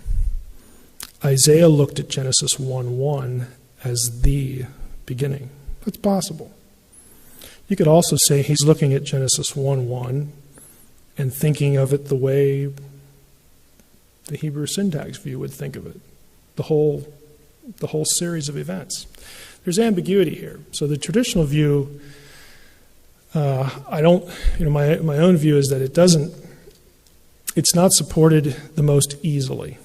Isaiah looked at Genesis 1:1 as the beginning. That's possible. You could also say he's looking at Genesis 1:1 and thinking of it the way the Hebrew syntax view would think of it, the whole series of events. There's ambiguity here. So the traditional view, my own view is that it's not supported the most easily,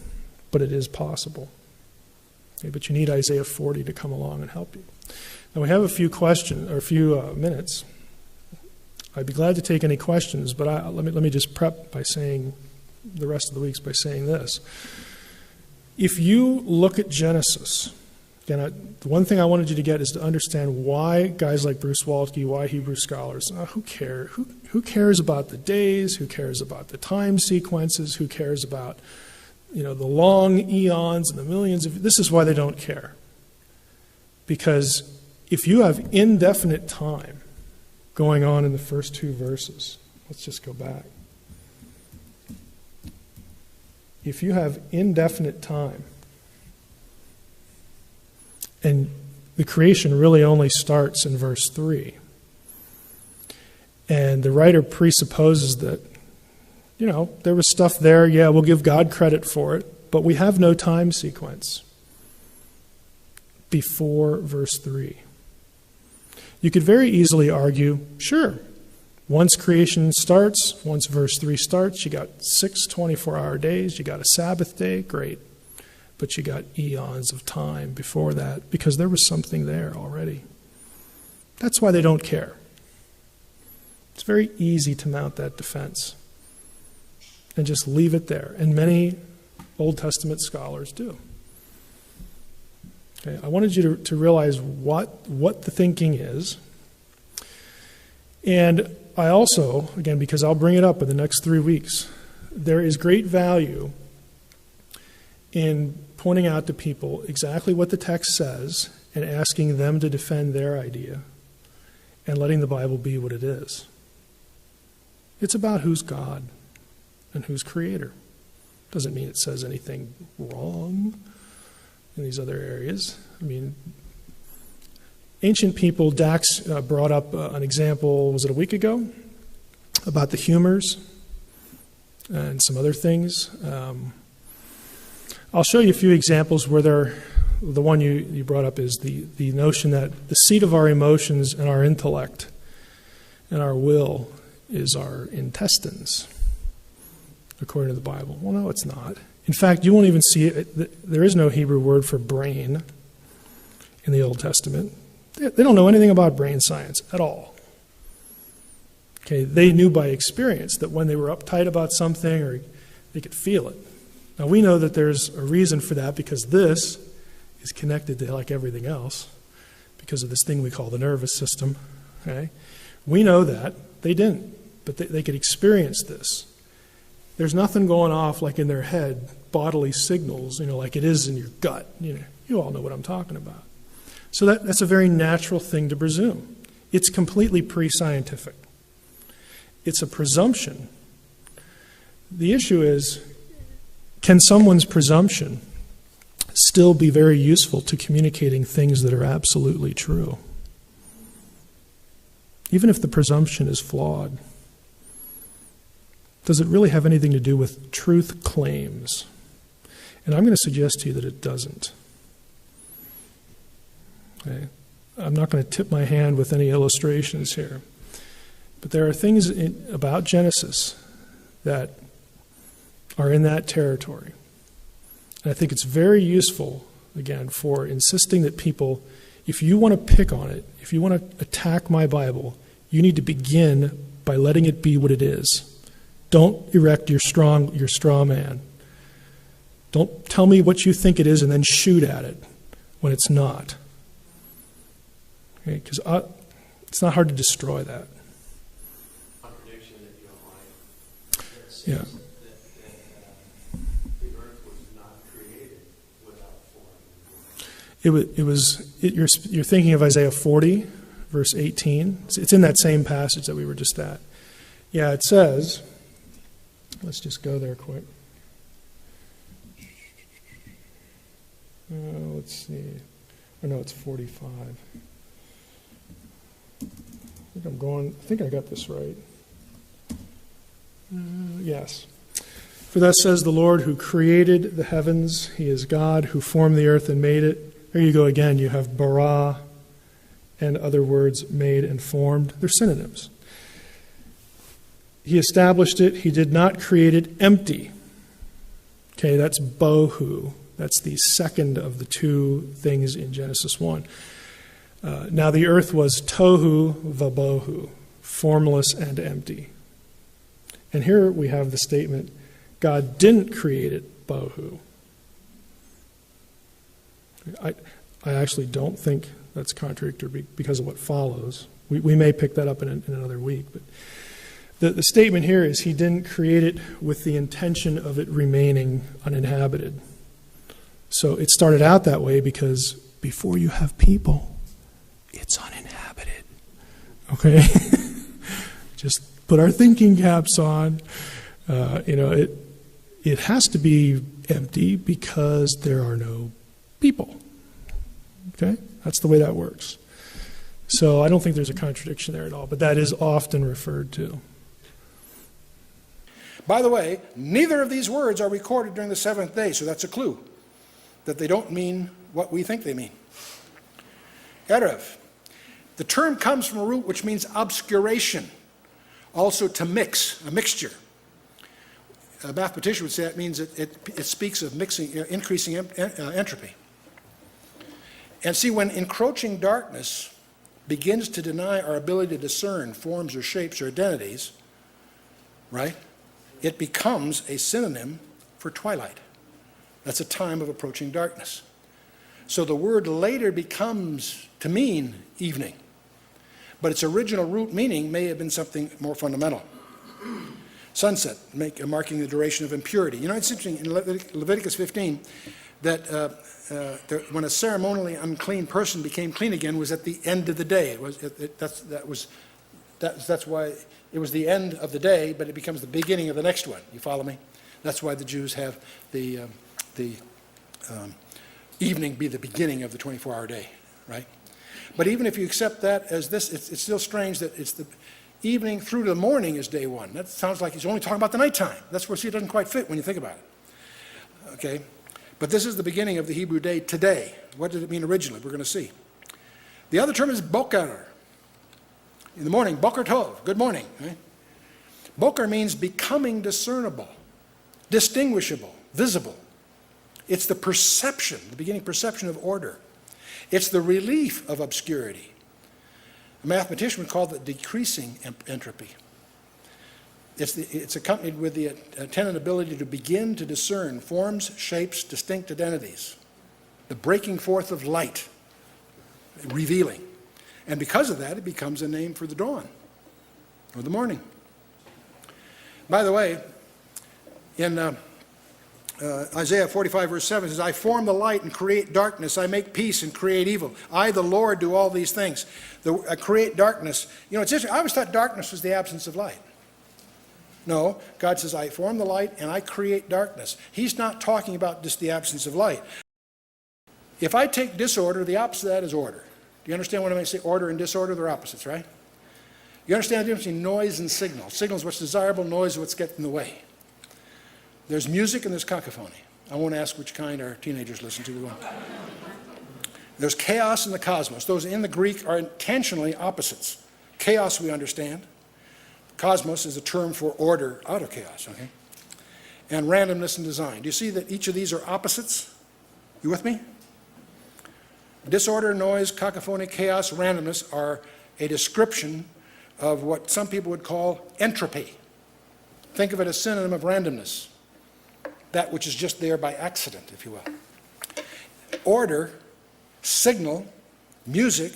but it is possible. Okay, but you need Isaiah 40 to come along and help you. Now we have a few questions, or a few minutes. I'd be glad to take any questions, but let me just prep by saying the rest of the weeks by saying this. If you look at Genesis, again, the one thing I wanted you to get is to understand why guys like Bruce Waltke, why Hebrew scholars, who cares about the days, who cares about the time sequences, who cares about the long eons and the millions of... This is why they don't care. Because if you have indefinite time going on in the first two verses, let's just go back. If you have indefinite time, and the creation really only starts in verse 3, and the writer presupposes that, there was stuff there, yeah, we'll give God credit for it, but we have no time sequence before verse 3. You could very easily argue, sure, once creation starts, once verse 3 starts, you got 6 24-hour days, you got a Sabbath day, great. But you got eons of time before that because there was something there already. That's why they don't care. It's very easy to mount that defense and just leave it there. And many Old Testament scholars do. Okay, I wanted you to realize what the thinking is. And I also, again, because I'll bring it up in the next 3 weeks, there is great value in pointing out to people exactly what the text says and asking them to defend their idea and letting the Bible be what it is. It's about who's God and who's creator. Doesn't mean it says anything wrong in these other areas. I mean, ancient people, Dax brought up an example, was it a week ago, about the humors and some other things. I'll show you a few examples where the one you brought up is the notion that the seat of our emotions and our intellect and our will is our intestines, according to the Bible. Well, no, it's not. In fact, you won't even see it. There is no Hebrew word for brain in the Old Testament. They don't know anything about brain science at all. Okay, they knew by experience that when they were uptight about something, or they could feel it. Now, we know that there's a reason for that, because this is connected to like everything else because of this thing we call the nervous system. Okay, we know that. They didn't, but they could experience this. There's nothing going off like in their head, bodily signals, like it is in your gut. You all know what I'm talking about. So that's a very natural thing to presume. It's completely pre-scientific. It's a presumption. The issue is, can someone's presumption still be very useful to communicating things that are absolutely true? Even if the presumption is flawed. Does it really have anything to do with truth claims? And I'm going to suggest to you that it doesn't. Okay? I'm not going to tip my hand with any illustrations here. But there are things about Genesis that are in that territory. And I think it's very useful, again, for insisting that people, if you want to pick on it, if you want to attack my Bible, you need to begin by letting it be what it is. Don't erect your straw man. Don't tell me what you think it is and then shoot at it when it's not. Okay, because it's not hard to destroy that. Contradiction that you don't like. That says Yeah. that the earth was not created without form. You're thinking of Isaiah 40, verse 18. It's in that same passage that we were just at. Yeah, it says, let's just go there quick. Let's see. Oh, no, it's 45. I think I got this right. Yes. For thus says the Lord who created the heavens, he is God who formed the earth and made it. There you go again. You have bara and other words, made and formed. They're synonyms. He established it. He did not create it empty. Okay, that's bohu. That's the second of the two things in Genesis 1. Now the earth was tohu vabohu, formless and empty. And here we have the statement, God didn't create it bohu. I actually don't think that's contradictory because of what follows. We may pick that up in another week. But the statement here is he didn't create it with the intention of it remaining uninhabited. So it started out that way because before you have people, it's uninhabited. Okay? Just put our thinking caps on. It has to be empty because there are no people. Okay? That's the way that works. So I don't think there's a contradiction there at all, but that is often referred to. By the way, neither of these words are recorded during the seventh day, so that's a clue that they don't mean what we think they mean. Erev. The term comes from a root which means obscuration, also to mix, a mixture. A mathematician would say that means it speaks of mixing, increasing entropy. And see, when encroaching darkness begins to deny our ability to discern forms or shapes or identities, right, it becomes a synonym for twilight. That's a time of approaching darkness. So the word later becomes to mean evening, but its original root meaning may have been something more fundamental. Sunset, marking the duration of impurity. You know, it's interesting in Leviticus 15 that when a ceremonially unclean person became clean again was at the end of the day. That's why it was the end of the day, but it becomes the beginning of the next one. You follow me? That's why the Jews have the evening be the beginning of the 24-hour day, right? But even if you accept that as this, it's still strange that it's the evening through to the morning is day one. That sounds like he's only talking about the nighttime. That's where, see, it doesn't quite fit when you think about it. Okay? But this is the beginning of the Hebrew day today. What did it mean originally? We're going to see. The other term is boker. In the morning, boker tov, good morning. Right? Boker means becoming discernible, distinguishable, visible. It's the perception, the beginning perception of order. It's the relief of obscurity. A mathematician would call it decreasing entropy. It's accompanied with the attendant ability to begin to discern forms, shapes, distinct identities. The breaking forth of light, revealing. And because of that, it becomes a name for the dawn or the morning. By the way, in Isaiah 45, verse 7 says, I form the light and create darkness. I make peace and create evil. I, the Lord, do all these things. I create darkness. You know, it's interesting. I always thought darkness was the absence of light. No, God says, I form the light and I create darkness. He's not talking about just the absence of light. If I take disorder, the opposite of that is order. Do you understand what I mean? Say order and disorder, they're opposites, right? You understand the difference between noise and signal. Signal is what's desirable, noise is what's getting in the way. There's music and there's cacophony. I won't ask which kind our teenagers listen to. There's chaos and the cosmos. Those in the Greek are intentionally opposites. Chaos we understand. Cosmos is a term for order out of chaos, okay? And randomness and design. Do you see that each of these are opposites? You with me? Disorder, noise, cacophony, chaos, randomness are a description of what some people would call entropy. Think of it as synonym of randomness. That which is just there by accident, if you will. Order, signal, music,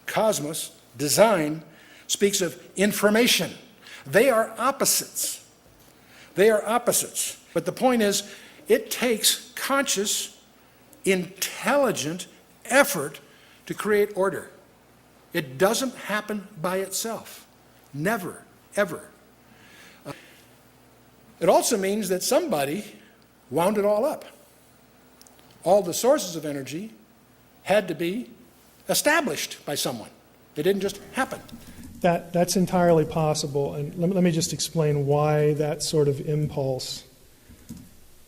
cosmos, design speaks of information. They are opposites. They are opposites. But the point is, it takes conscious, intelligent effort to create order. It doesn't happen by itself. Never, ever. It also means that somebody wound it all up. All the sources of energy had to be established by someone. It didn't just happen. That's entirely possible, and let me just explain why that sort of impulse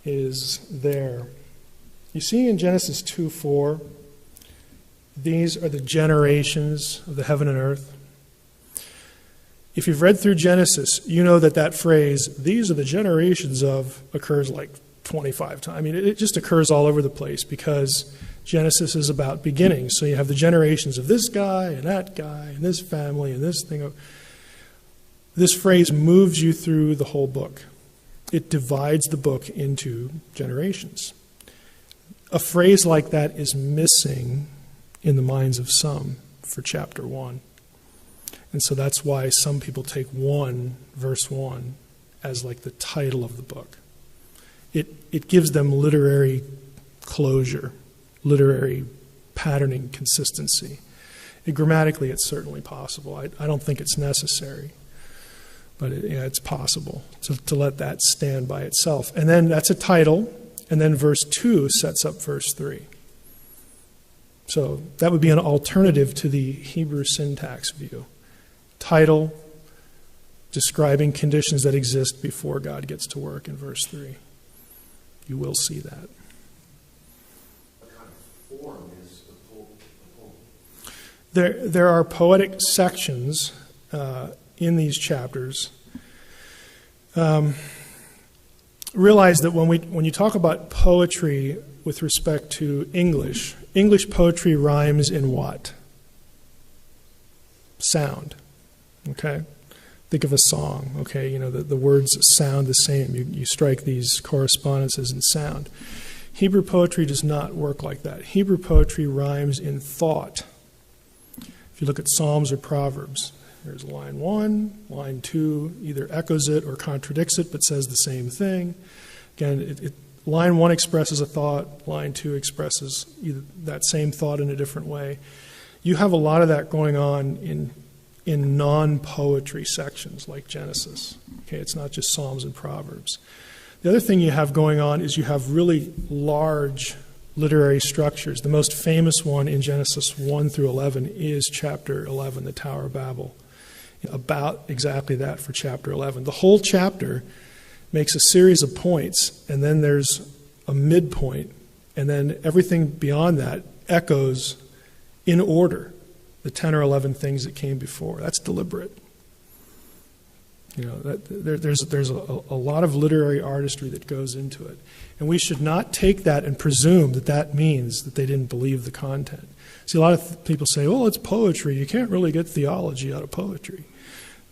is there. You see in Genesis 2:4, these are the generations of the heaven and earth. If you've read through Genesis, you know that phrase, these are the generations of, occurs like 25 times. I mean, it just occurs all over the place because Genesis is about beginnings. So you have the generations of this guy and that guy and this family and this thing. This phrase moves you through the whole book. It divides the book into generations. A phrase like that is missing in the minds of some for chapter 1. And so that's why some people take 1, verse 1, as like the title of the book. It gives them literary closure, literary patterning consistency. Grammatically, it's certainly possible. I don't think it's necessary, but it's possible to let that stand by itself. And then that's a title, and then verse 2 sets up verse 3. So that would be an alternative to the Hebrew syntax view. Title, describing conditions that exist before God gets to work in verse 3. You will see that. What kind of form is the poem? There are poetic sections in these chapters. Realize that when you talk about poetry with respect to English poetry rhymes in what? sound. Okay? Think of a song. Okay? The words sound the same. You strike these correspondences in sound. Hebrew poetry does not work like that. Hebrew poetry rhymes in thought. If you look at Psalms or Proverbs, there's line 1, line 2 either echoes it or contradicts it but says the same thing. Again, line 1 expresses a thought, line 2 expresses either that same thought in a different way. You have a lot of that going on in non-poetry sections like Genesis. Okay, it's not just Psalms and Proverbs. The other thing you have going on is you have really large literary structures. The most famous one in Genesis 1 through 11 is chapter 11, the Tower of Babel. About exactly that for chapter 11. The whole chapter makes a series of points, and then there's a midpoint, and then everything beyond that echoes in order the 10 or 11 things that came before. That's deliberate. There's a lot of literary artistry that goes into it. And we should not take that and presume that that means that they didn't believe the content. See, a lot of people say, well, it's poetry. You can't really get theology out of poetry.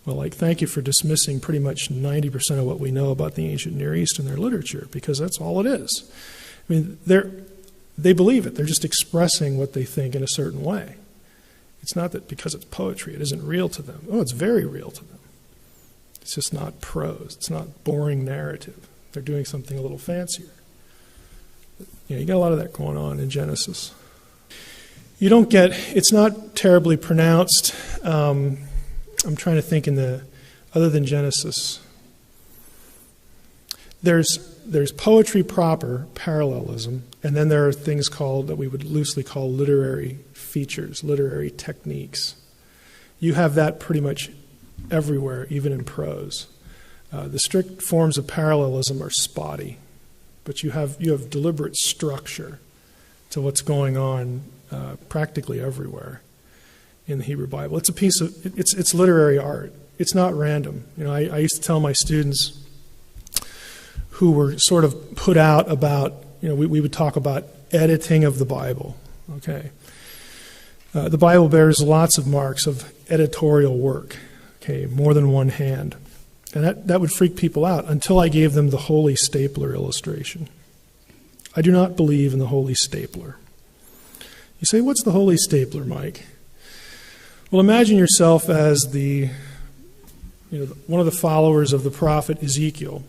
Well, thank you for dismissing pretty much 90% of what we know about the ancient Near East and their literature, because that's all it is. I mean, they believe it. They're just expressing what they think in a certain way. It's not that because it's poetry, it isn't real to them. Oh, it's very real to them. It's just not prose. It's not boring narrative. They're doing something a little fancier. You got a lot of that going on in Genesis. It's not terribly pronounced. I'm trying to think other than Genesis. There's poetry proper, parallelism, and then there are things that we would loosely call literary features, literary techniques. You have that pretty much everywhere, even in prose. The strict forms of parallelism are spotty, but you have deliberate structure to what's going on practically everywhere in the Hebrew Bible. It's it's literary art. It's not random. I used to tell my students who were sort of put out about, we would talk about editing of the Bible. Okay, the Bible bears lots of marks of editorial work. Okay, more than one hand. And that would freak people out until I gave them the holy stapler illustration. I do not believe in the holy stapler. You say, what's the holy stapler, Mike? Well, imagine yourself as one of the followers of the prophet Ezekiel,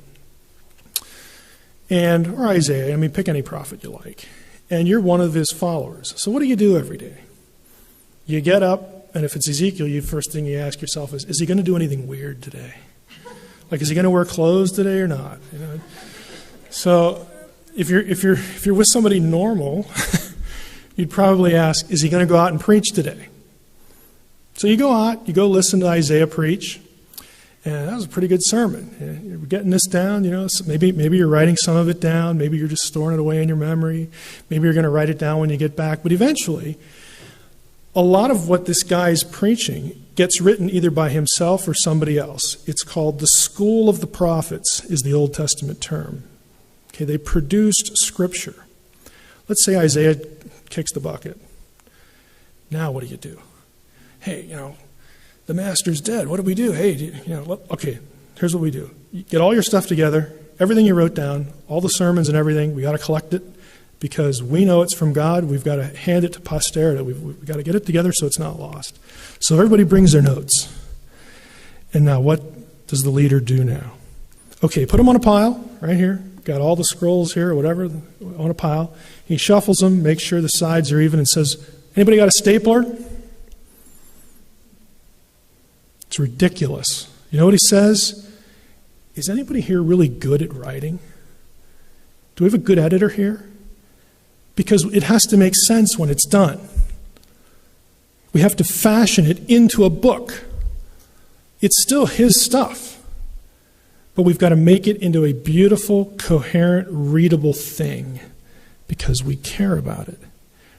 or Isaiah. Pick any prophet you like. And you're one of his followers. So what do you do every day? You get up, and if it's Ezekiel, the first thing you ask yourself is he going to do anything weird today? Is he going to wear clothes today or not? So if you're with somebody normal, you'd probably ask, is he going to go out and preach today? So you go out, you go listen to Isaiah preach, and that was a pretty good sermon. You're getting this down, so maybe you're writing some of it down, maybe you're just storing it away in your memory, maybe you're going to write it down when you get back, but eventually, a lot of what this guy's preaching gets written either by himself or somebody else. It's called the school of the prophets, is the Old Testament term. Okay, they produced scripture. Let's say Isaiah kicks the bucket. Now what do? Hey, the master's dead. What do we do? Hey, okay, here's what we do. You get all your stuff together, everything you wrote down, all the sermons and everything, we got to collect it because we know it's from God. We've got to hand it to posterity. We've got to get it together so it's not lost. So everybody brings their notes. And now what does the leader do now? Okay, put them on a pile right here. Got all the scrolls here or whatever on a pile. He shuffles them, makes sure the sides are even, and says, anybody got a stapler? It's ridiculous. You know what he says? Is anybody here really good at writing? Do we have a good editor here? Because it has to make sense when it's done. We have to fashion it into a book. It's still his stuff. But we've got to make it into a beautiful, coherent, readable thing because we care about it.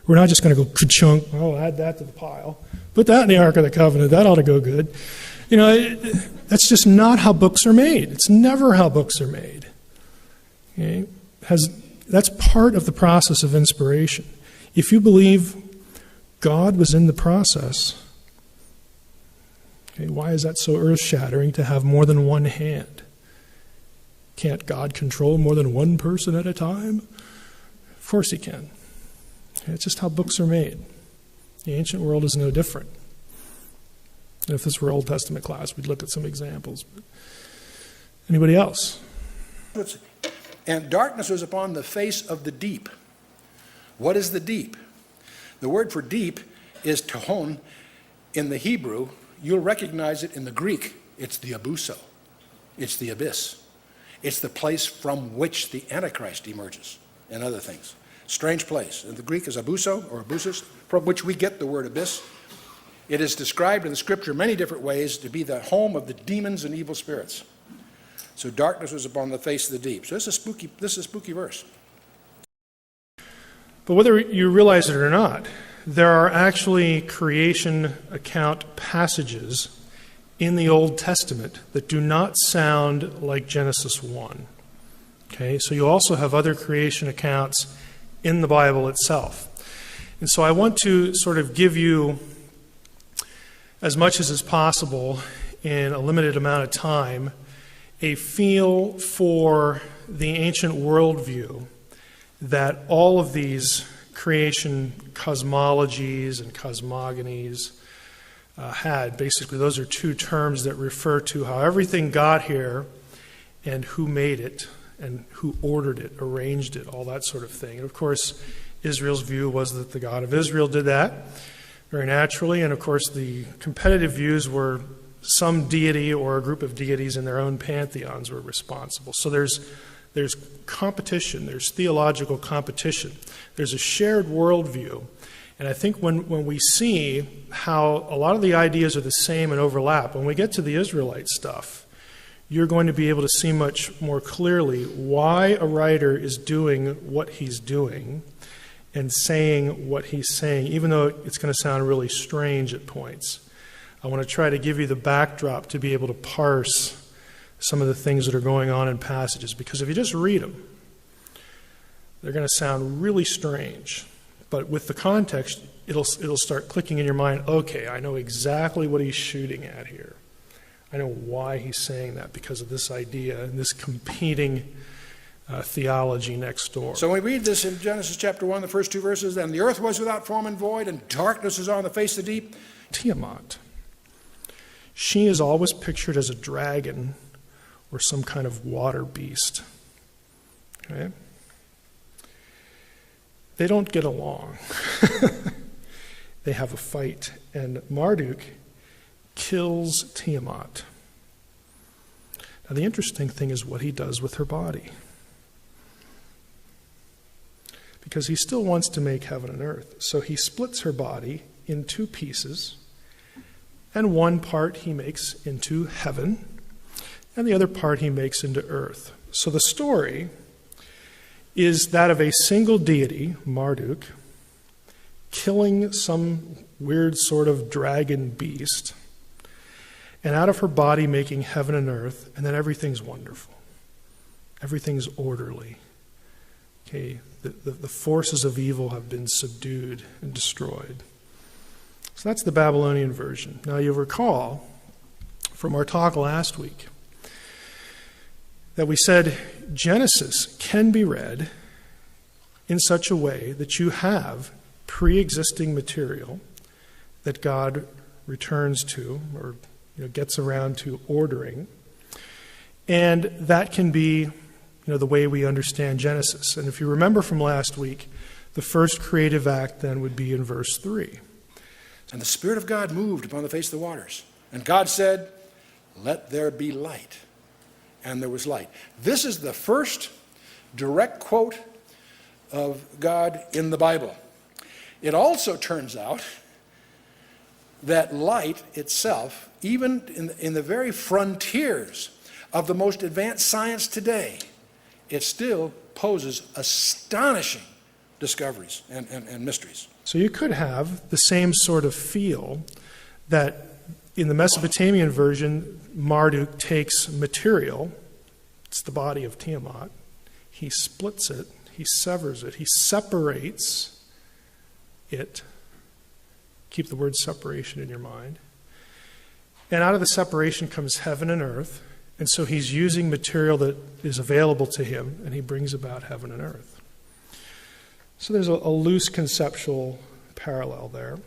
We're not just going to go ka-chunk, add that to the pile. Put that in the Ark of the Covenant. That ought to go good. That's just not how books are made. It's never how books are made. Okay? That's part of the process of inspiration. If you believe God was in the process, Okay, why is that so earth-shattering to have more than one hand? Can't God control more than one person at a time? Of course he can. Okay, it's just how books are made. The ancient world is no different. And if this were Old Testament class, we'd look at some examples. But anybody else? And darkness was upon the face of the deep. What is the deep? The word for deep is tohon in the Hebrew. You'll recognize it in the Greek. It's the abuso. It's the abyss. It's the place from which the Antichrist emerges and other things. Strange place. And the Greek is abuso or abusus, from which we get the word abyss. It is described in the scripture many different ways to be the home of the demons and evil spirits. So darkness was upon the face of the deep. So this is a spooky verse. But whether you realize it or not, there are actually creation account passages in the Old Testament that do not sound like Genesis 1. Okay, so you also have other creation accounts in the Bible itself. And so I want to sort of give you as much as is possible in a limited amount of time a feel for the ancient worldview that all of these creation cosmologies and cosmogonies had. Basically, those are two terms that refer to how everything got here and who made it and who ordered it, arranged it, all that sort of thing. And of course, Israel's view was that the God of Israel did that very naturally. And of course, the competitive views were some deity or a group of deities in their own pantheons were responsible. So there's competition, there's theological competition, there's a shared worldview. And I think when we see how a lot of the ideas are the same and overlap, when we get to the Israelite stuff, you're going to be able to see much more clearly why a writer is doing what he's doing and saying what he's saying, even though it's going to sound really strange at points. I want to try to give you the backdrop to be able to parse some of the things that are going on in passages, because if you just read them, they're going to sound really strange. But with the context, it'll start clicking in your mind, okay, I know exactly what he's shooting at here. I know why he's saying that, because of this idea and this competing theology next door. So when we read this in Genesis chapter 1, the first two verses, and the earth was without form and void, and darkness was on the face of the deep. Tiamat. She is always pictured as a dragon or some kind of water beast. Okay? They don't get along. They have a fight, and Marduk kills Tiamat. Now, the interesting thing is what he does with her body. Because he still wants to make heaven and earth. So he splits her body in two pieces, and one part he makes into heaven, and the other part he makes into earth. So the story is that of a single deity, Marduk, killing some weird sort of dragon beast, and out of her body making heaven and earth, and then everything's wonderful. Everything's orderly. Okay, the forces of evil have been subdued and destroyed. So that's the Babylonian version. Now you'll recall from our talk last week that we said Genesis can be read in such a way that you have pre-existing material that God returns to or gets around to ordering, and that can be the way we understand Genesis. And if you remember from last week, the first creative act then would be in verse 3. And the Spirit of God moved upon the face of the waters. And God said, "Let there be light." And there was light. This is the first direct quote of God in the Bible. It also turns out that light itself, even in the very frontiers of the most advanced science today, it still poses astonishing discoveries and mysteries. So you could have the same sort of feel that in the Mesopotamian version, Marduk takes material, it's the body of Tiamat, he splits it, he severs it, he separates it. Keep the word separation in your mind. And out of the separation comes heaven and earth. And so he's using material that is available to him, and he brings about heaven and earth. So there's a loose conceptual parallel there.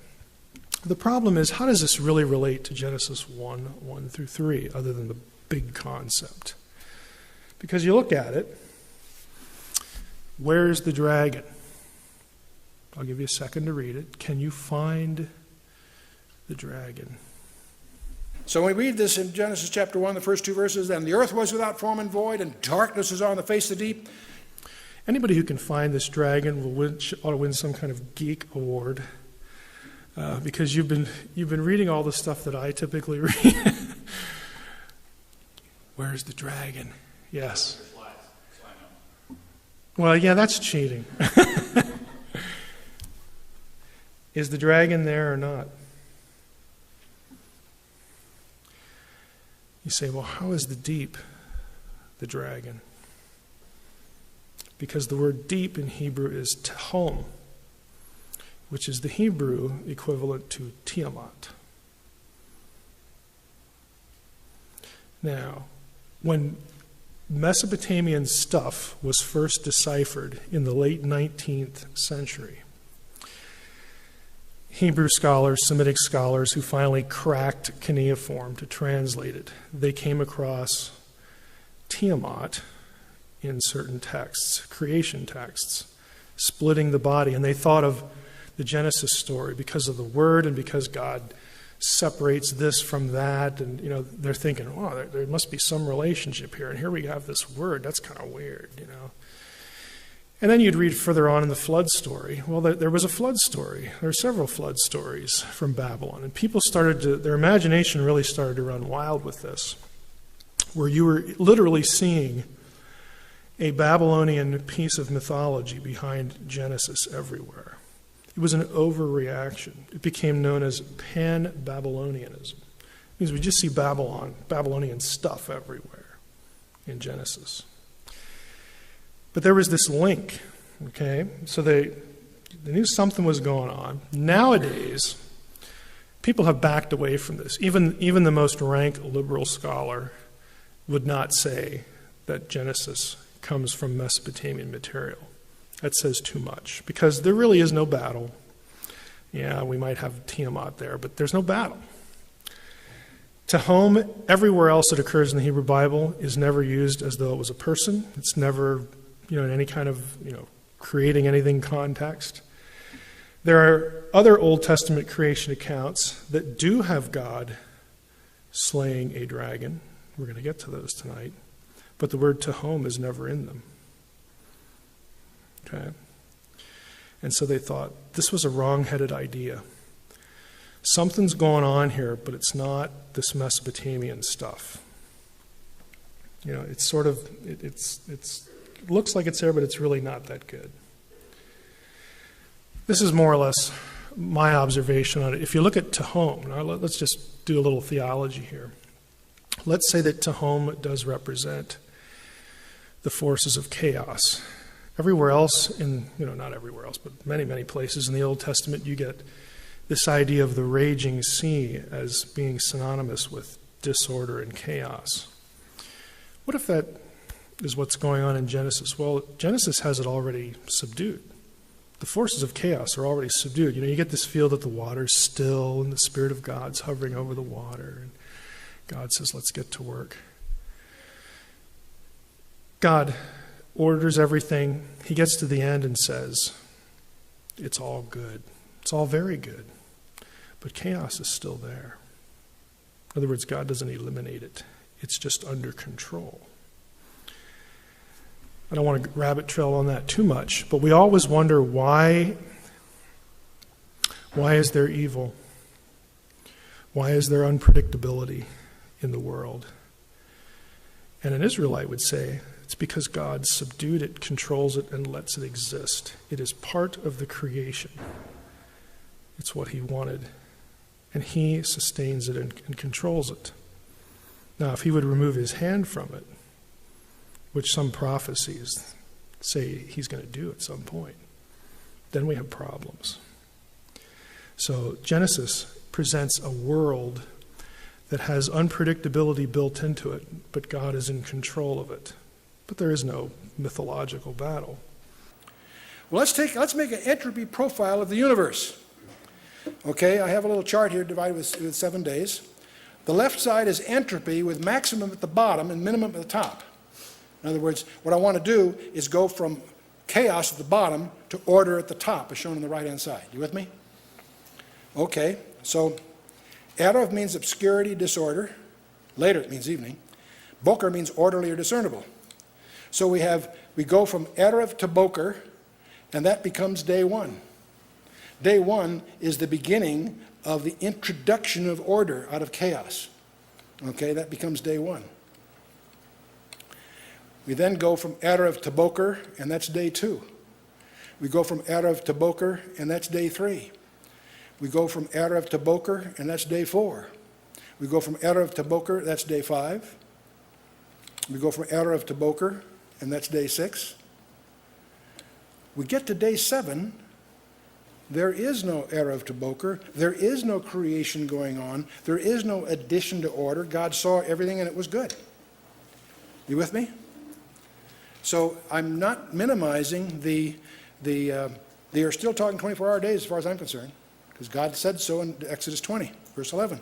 The problem is, how does this really relate to Genesis 1 through 3, other than the big concept? Because you look at it, where's the dragon? I'll give you a second to read it. Can you find the dragon? So when we read this in Genesis chapter 1, the first 2 verses, and the earth was without form and void, and darkness was on the face of the deep. Anybody who can find this dragon ought to win some kind of geek award, because you've been reading all the stuff that I typically read. Where's the dragon? Yes. Well, yeah, that's cheating. Is the dragon there or not? You say, well, how is the deep the dragon? Because the word deep in Hebrew is tehom, which is the Hebrew equivalent to Tiamat. Now, when Mesopotamian stuff was first deciphered in the late 19th century, Hebrew scholars, Semitic scholars who finally cracked cuneiform to translate it, they came across Tiamat in certain texts, creation texts, splitting the body. And they thought of the Genesis story because of the word and because God separates this from that. And, they're thinking, oh, there must be some relationship here. And here we have this word. That's kind of weird, And then you'd read further on in the flood story. Well, there was a flood story. There are several flood stories from Babylon. And people their imagination really started to run wild with this, where you were literally seeing a Babylonian piece of mythology behind Genesis everywhere. It was an overreaction. It became known as pan-Babylonianism. It means we just see Babylonian stuff everywhere in Genesis. But there was this link, okay? So they knew something was going on. Nowadays, people have backed away from this. Even the most rank liberal scholar would not say that Genesis comes from Mesopotamian material. That says too much, because there really is no battle. Yeah, we might have Tiamat there, but there's no battle. Tehom, everywhere else that occurs in the Hebrew Bible, is never used as though it was a person. It's never, in any kind of, creating anything context. There are other Old Testament creation accounts that do have God slaying a dragon. We're going to get to those tonight. But the word tehom is never in them. Okay? And so they thought, this was a wrong-headed idea. Something's going on here, but it's not this Mesopotamian stuff. It's sort of, it looks like it's there, but it's really not that good. This is more or less my observation on it. If you look at tehom, now let's just do a little theology here. Let's say that tehom does represent the forces of chaos. Everywhere else not everywhere else, but many, many places in the Old Testament, you get this idea of the raging sea as being synonymous with disorder and chaos. What if that is what's going on in Genesis? Well, Genesis has it already subdued. The forces of chaos are already subdued. You get this feel that the water's still and the Spirit of God's hovering over the water. And God says, let's get to work. God orders everything. He gets to the end and says, it's all good. It's all very good. But chaos is still there. In other words, God doesn't eliminate it. It's just under control. I don't want to rabbit trail on that too much, but we always wonder why is there evil? Why is there unpredictability in the world? And an Israelite would say, it's because God subdued it, controls it, and lets it exist. It is part of the creation. It's what he wanted. And he sustains it and controls it. Now, if he would remove his hand from it, which some prophecies say he's going to do at some point, then we have problems. So Genesis presents a world that has unpredictability built into it, but God is in control of it. But there is no mythological battle. Well, let's make an entropy profile of the universe. Okay, I have a little chart here divided with 7 days. The left side is entropy with maximum at the bottom and minimum at the top. In other words, what I want to do is go from chaos at the bottom to order at the top, as shown on the right-hand side. You with me? Okay, so Erev means obscurity, disorder. Later it means evening. Boker means orderly or discernible. So we go from Erev to Boker, and that becomes day 1. Day 1 is the beginning of the introduction of order out of chaos. Okay, that becomes day 1. We then go from Erev to Boker, and that's day 2. We go from Erev to Boker, and that's day 3. We go from Erev to Boker, and that's day 4. We go from Erev to Boker, that's day 5. We go from Erev to Boker, and that's day 6. We get to day 7. There is no Erev to Boker. There is no creation going on. There is no addition to order. God saw everything and it was good. You with me? So I'm not minimizing they are still talking 24-hour days as far as I'm concerned, because God said so in Exodus 20, verse 11.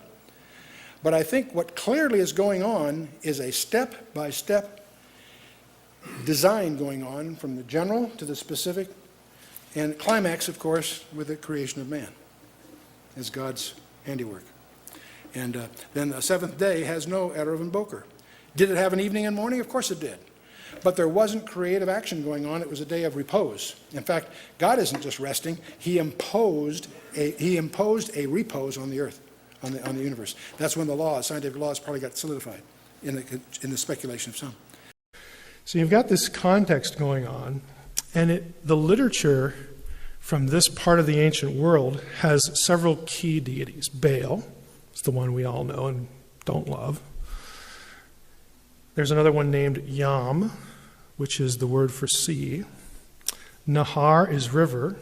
But I think what clearly is going on is a step-by-step design going on from the general to the specific, and climax, of course, with the creation of man as God's handiwork. And then the seventh day has no Erev and Boker. Did it have an evening and morning? Of course it did. But there wasn't creative action going on. It was a day of repose. In fact, God isn't just resting. He imposed a repose on the earth, on the universe. That's when the scientific laws probably got solidified in the speculation of some. So you've got this context going on, and the literature from this part of the ancient world has several key deities. Baal is the one we all know and don't love. There's another one named Yam, which is the word for sea. Nahar is river.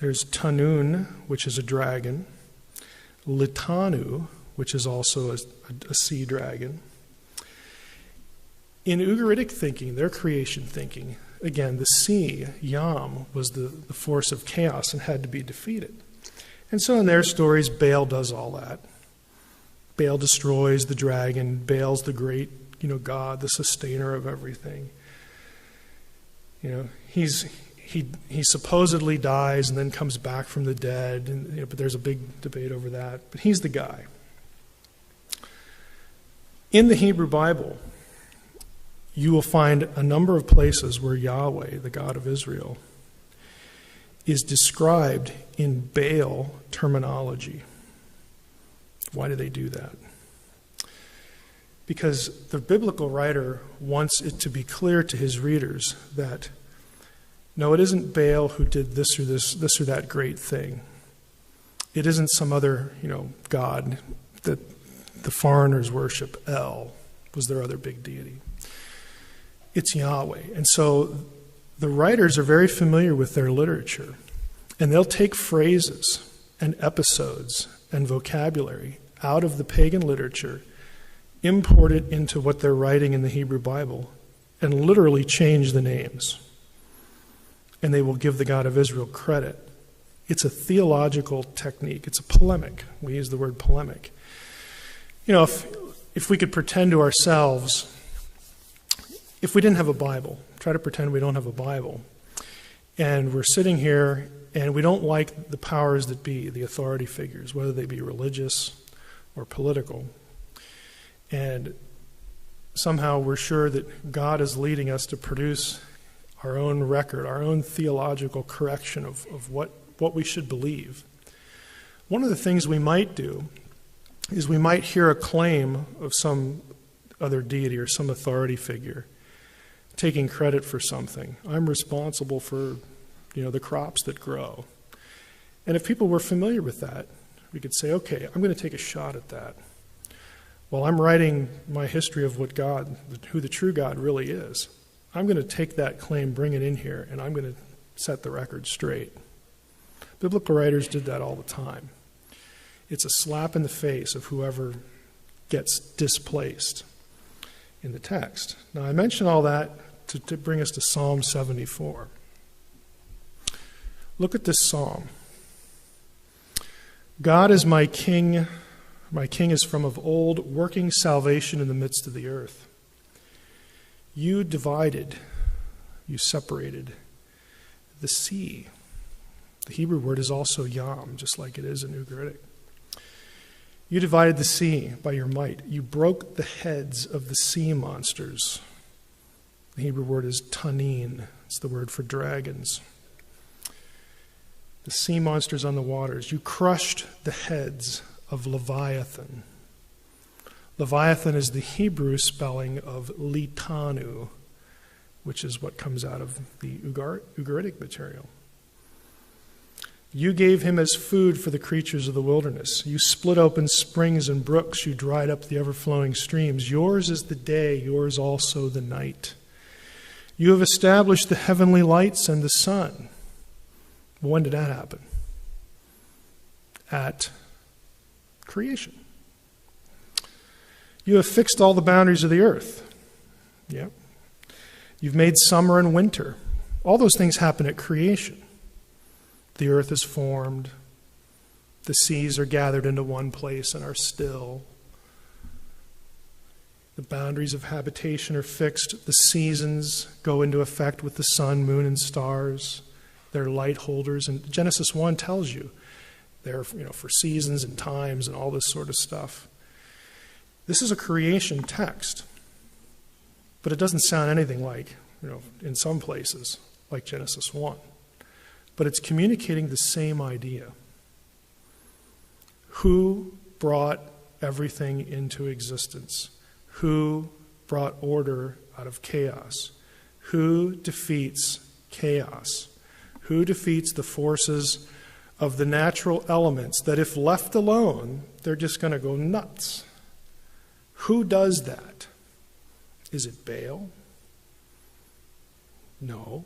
There's Tanun, which is a dragon. Litanu, which is also a sea dragon. In Ugaritic thinking, their creation thinking, again, the sea, Yam, was the force of chaos and had to be defeated. And so in their stories, Baal does all that. Baal destroys the dragon. Baal's the great, God, the sustainer of everything. He supposedly dies and then comes back from the dead, but there's a big debate over that. But he's the guy. In the Hebrew Bible, you will find a number of places where Yahweh, the God of Israel, is described in Baal terminology. Why do they do that? Because the biblical writer wants it to be clear to his readers that, no, it isn't Baal who did this or that great thing. It isn't some other, god that the foreigners worship. El was their other big deity. It's Yahweh. And so the writers are very familiar with their literature, and they'll take phrases and episodes and vocabulary out of the pagan literature, import it into what they're writing in the Hebrew Bible, and literally change the names. And they will give the God of Israel credit. It's a theological technique. It's a polemic. We use the word polemic. If we could pretend to ourselves, if we didn't have a Bible, try to pretend we don't have a Bible, and we're sitting here and we don't like the powers that be, the authority figures, whether they be religious or political, and somehow we're sure that God is leading us to produce our own record, our own theological correction of what we should believe. One of the things we might do is we might hear a claim of some other deity or some authority figure taking credit for something. I'm responsible for, the crops that grow. And if people were familiar with that, we could say, okay, I'm going to take a shot at that. While I'm writing my history of what God, who the true God really is, I'm going to take that claim, bring it in here, and I'm going to set the record straight. Biblical writers did that all the time. It's a slap in the face of whoever gets displaced in the text. Now, I mention all that to bring us to Psalm 74. Look at this psalm. God is my king is from of old, working salvation in the midst of the earth. You divided, you separated the sea. The Hebrew word is also yam, just like it is in Ugaritic. You divided the sea by your might. You broke the heads of the sea monsters. The Hebrew word is tanin. It's the word for dragons. The sea monsters on the waters. You crushed the heads of Leviathan. Leviathan is the Hebrew spelling of litanu, which is what comes out of the Ugaritic material. You gave him as food for the creatures of the wilderness. You split open springs and brooks. You dried up the ever-flowing streams. Yours is the day, yours also the night. You have established the heavenly lights and the sun. When did that happen? At creation. You have fixed all the boundaries of the earth. Yep. You've made summer and winter. All those things happen at creation. The earth is formed. The seas are gathered into one place and are still. The boundaries of habitation are fixed. The seasons go into effect with the sun, moon, and stars. They're light holders. And Genesis 1 tells you they're for seasons and times and all this sort of stuff. This is a creation text. But it doesn't sound anything like, in some places, like Genesis 1. But it's communicating the same idea. Who brought everything into existence? Who brought order out of chaos? Who defeats chaos? Who defeats the forces of the natural elements that if left alone, they're just going to go nuts? Who does that? Is it Baal? No.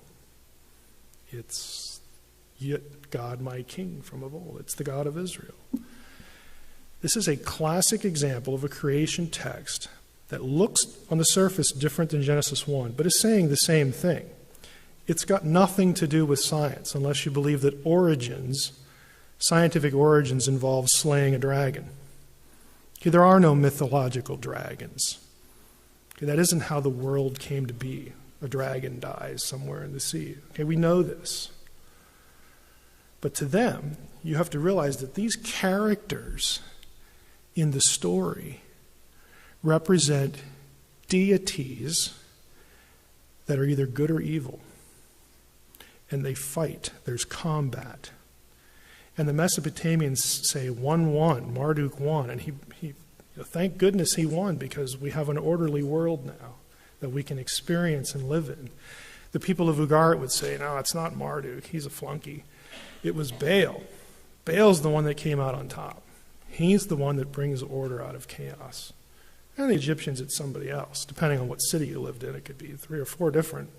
It's yet God my king from of old. It's the God of Israel. This is a classic example of a creation text that looks on the surface different than Genesis 1, but is saying the same thing. It's got nothing to do with science unless you believe that scientific origins involve slaying a dragon. Okay, there are no mythological dragons. Okay, that isn't how the world came to be. A dragon dies somewhere in the sea. Okay, we know this. But to them, you have to realize that these characters in the story represent deities that are either good or evil. And they fight. There's combat. And the Mesopotamians say 1-1, Marduk won. And he thank goodness he won, because we have an orderly world now that we can experience and live in. The people of Ugarit would say, no, it's not Marduk. He's a flunky. It was Baal. Baal's the one that came out on top. He's the one that brings order out of chaos. And the Egyptians, it's somebody else. Depending on what city you lived in, it could be 3 or 4 different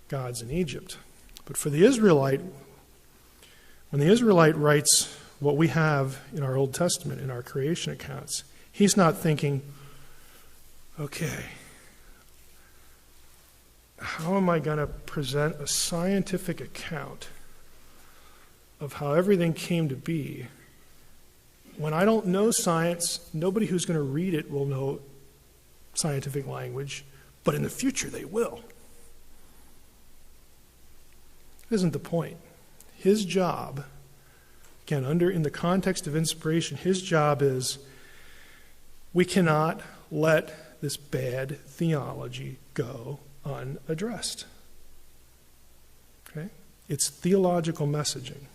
gods in Egypt. But for the Israelite, when the Israelite writes what we have in our Old Testament, in our creation accounts, he's not thinking, okay, how am I going to present a scientific account of how everything came to be? When I don't know science, nobody who's going to read it will know scientific language, but in the future they will. Isn't the point? His job, again, in the context of inspiration, his job is, we cannot let this bad theology go unaddressed. Okay? It's theological messaging.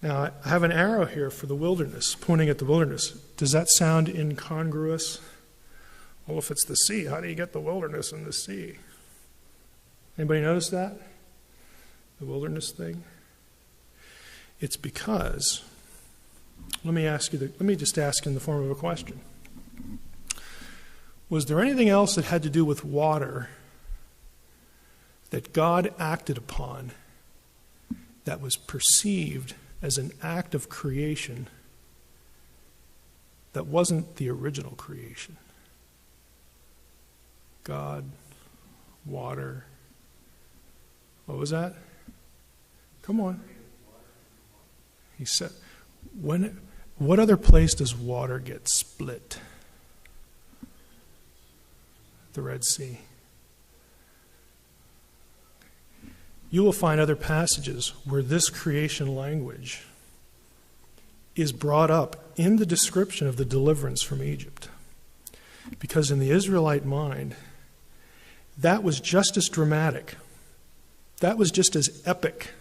Now, I have an arrow here for the wilderness, pointing at the wilderness. Does that sound incongruous? Well, if it's the sea, how do you get the wilderness in the sea? Anybody notice that? The wilderness thing? It's because, let me just ask in the form of a question. Was there anything else that had to do with water that God acted upon that was perceived as an act of creation that wasn't the original creation. God, water. What was that? Come on. He said, what other place does water get split? The Red Sea. You will find other passages where this creation language is brought up in the description of the deliverance from Egypt. Because in the Israelite mind, that was just as dramatic. That was just as epic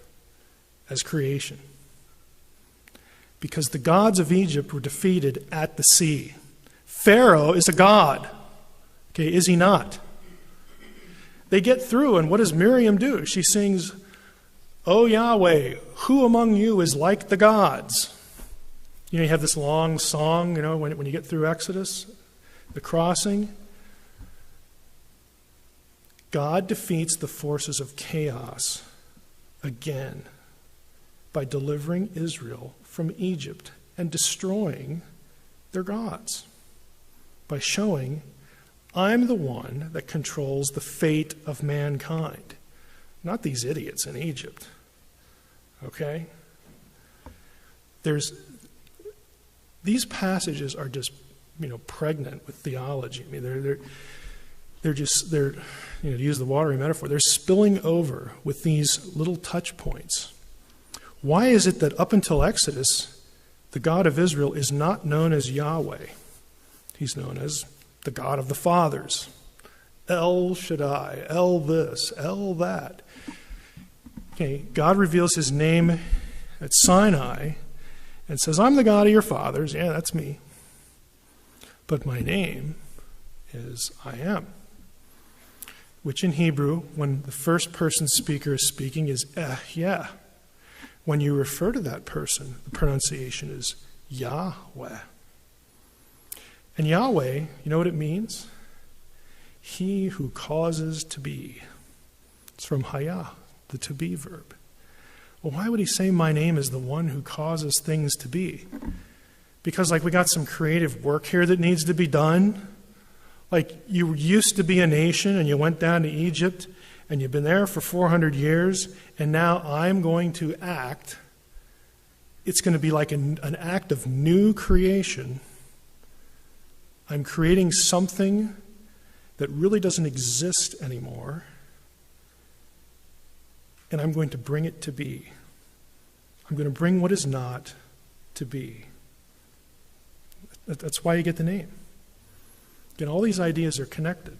as creation. Because the gods of Egypt were defeated at the sea. Pharaoh is a god. Okay, is he not? They get through, and what does Miriam do? She sings, "O Yahweh, who among you is like the gods?" You have this long song, when you get through Exodus, the crossing. God defeats the forces of chaos again by delivering Israel from Egypt and destroying their gods. By showing, I'm the one that controls the fate of mankind, not these idiots in Egypt. Okay? These passages are just, pregnant with theology. I mean, they're to use the watery metaphor, they're spilling over with these little touch points. Why is it that up until Exodus, the God of Israel is not known as Yahweh? He's known as the God of the fathers. El Shaddai, El this, El that. Okay, God reveals his name at Sinai and says, I'm the God of your fathers. Yeah, that's me. But my name is I am. Which in Hebrew, when the first person speaker is speaking, is yeah. When you refer to that person, the pronunciation is Yahweh. And Yahweh, you know what it means? He who causes to be. It's from Hayah, the to be verb. Well, why would he say my name is the one who causes things to be? Because we got some creative work here that needs to be done. You used to be a nation and you went down to Egypt and you've been there for 400 years and now I'm going to act. It's going to be like an act of new creation. I'm creating something that really doesn't exist anymore, and I'm going to bring it to be. I'm going to bring what is not to be. That's why you get the name. Again, all these ideas are connected.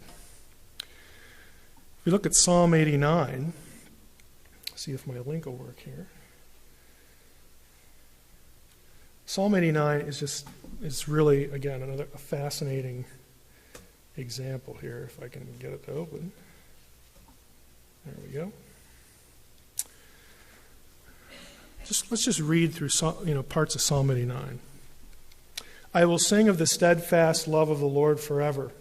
If we look at Psalm 89, see if my link will work here. Psalm 89 is really, again, another fascinating example here, if I can get it to open. There we go. Let's just read through parts of Psalm 89. I will sing of the steadfast love of the Lord forever.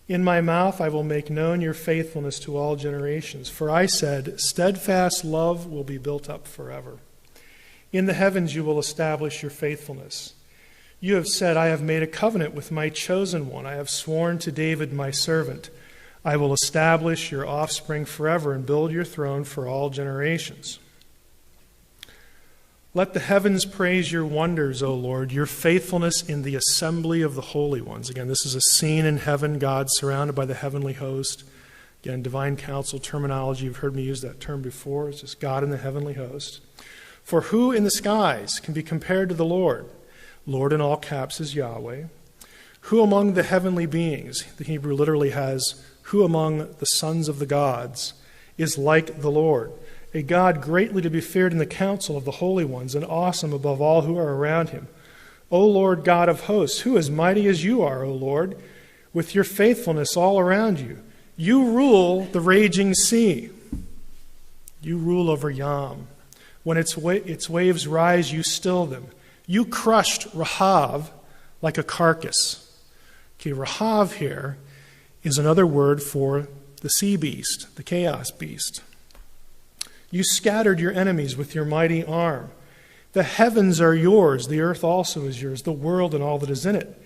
In my mouth I will make known your faithfulness to all generations. For I said, steadfast love will be built up forever. In the heavens you will establish your faithfulness. You have said, I have made a covenant with my chosen one. I have sworn to David my servant. I will establish your offspring forever and build your throne for all generations. Let the heavens praise your wonders, O Lord, your faithfulness in the assembly of the holy ones. Again, this is a scene in heaven, God surrounded by the heavenly host. Again, divine council terminology. You've heard me use that term before. It's just God in the heavenly host. For who in the skies can be compared to the Lord? Lord in all caps is Yahweh. Who among the heavenly beings, the Hebrew literally has, who among the sons of the gods is like the Lord? A God greatly to be feared in the council of the holy ones and awesome above all who are around him. O Lord God of hosts, who is mighty as you are, O Lord, with your faithfulness all around you. You rule the raging sea. You rule over Yam. When its waves rise, you still them. You crushed Rahav like a carcass. Okay, Rahav here is another word for the sea beast, the chaos beast. You scattered your enemies with your mighty arm. The heavens are yours, the earth also is yours, the world and all that is in it.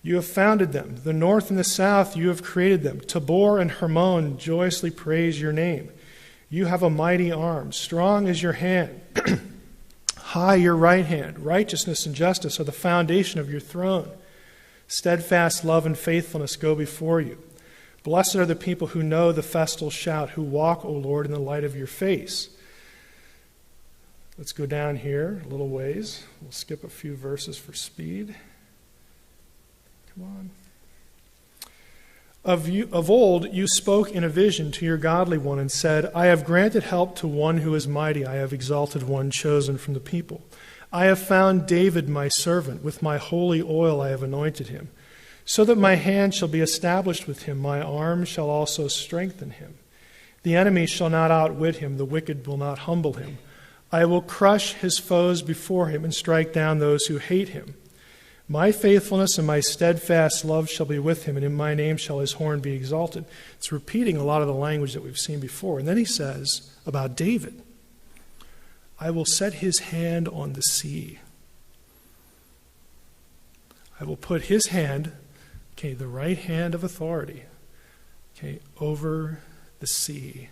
You have founded them. The north and the south, you have created them. Tabor and Hermon joyously praise your name. You have a mighty arm. Strong is your hand. High your right hand. Righteousness and justice are the foundation of your throne. Steadfast love and faithfulness go before you. Blessed are the people who know the festal shout, who walk, O Lord, in the light of your face. Let's go down here a little ways. We'll skip a few verses for speed. Come on. Of old you spoke in a vision to your godly one and said, I have granted help to one who is mighty. I have exalted one chosen from the people. I have found David my servant. With my holy oil I have anointed him, so that my hand shall be established with him. My arm shall also strengthen him. The enemy shall not outwit him. The wicked will not humble him. I will crush his foes before him and strike down those who hate him. My faithfulness and my steadfast love shall be with him, and in my name shall his horn be exalted. It's repeating a lot of the language that we've seen before. And then he says about David, I will set his hand on the sea. I will put his hand, okay, the right hand of authority, okay, over the sea.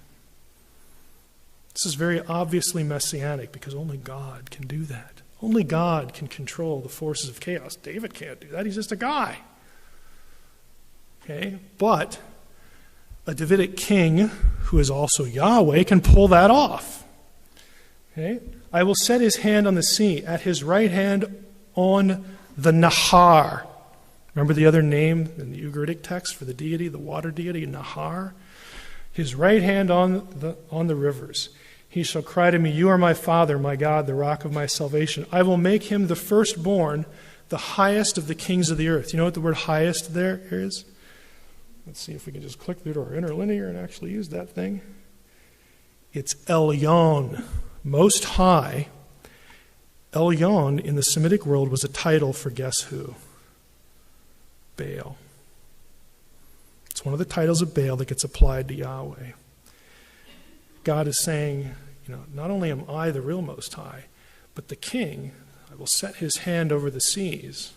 This is very obviously messianic because only God can do that. Only God can control the forces of chaos. David can't do that. He's just a guy. Okay? But a Davidic king, who is also Yahweh, can pull that off. Okay? I will set his hand on the sea, at his right hand on the Nahar. Remember the other name in the Ugaritic text for the deity, the water deity, Nahar? His right hand on the rivers. He shall cry to me, you are my Father, my God, the rock of my salvation. I will make him the firstborn, the highest of the kings of the earth. You know what the word highest there is? Let's see if we can just click through to our interlinear and actually use that thing. It's Elyon, most high. Elyon in the Semitic world was a title for guess who? Baal. It's one of the titles of Baal that gets applied to Yahweh. God is saying, not only am I the real Most High, but the king, I will set his hand over the seas.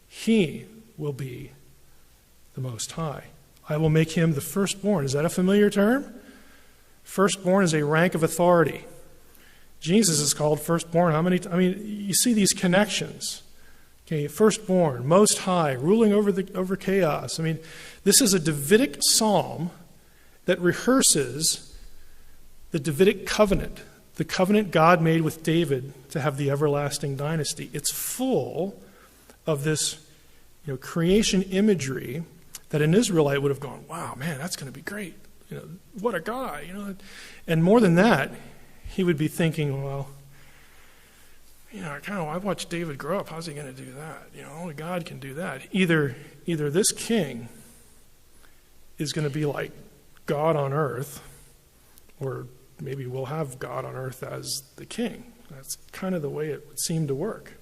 He will be the Most High. I will make him the firstborn. Is that a familiar term? Firstborn is a rank of authority. Jesus is called firstborn. You see these connections. Okay, firstborn, Most High, ruling over chaos. This is a Davidic psalm that rehearses the Davidic covenant, the covenant God made with David to have the everlasting dynasty. It's full of this creation imagery that an Israelite would have gone, wow, man, that's going to be great. What a guy. And more than that, he would be thinking, well, I watched David grow up. How's he going to do that? Only God can do that. Either this king is going to be like God on earth, or maybe we'll have God on earth as the king. That's kind of the way it would seem to work.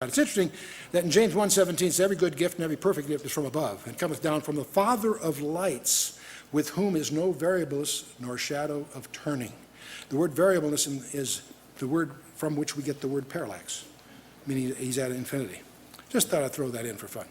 It's interesting that in James 1:17 says, every good gift and every perfect gift is from above, and cometh down from the Father of lights, with whom is no variableness nor shadow of turning. The word variableness is the word from which we get the word parallax, meaning he's at infinity. Just thought I'd throw that in for fun.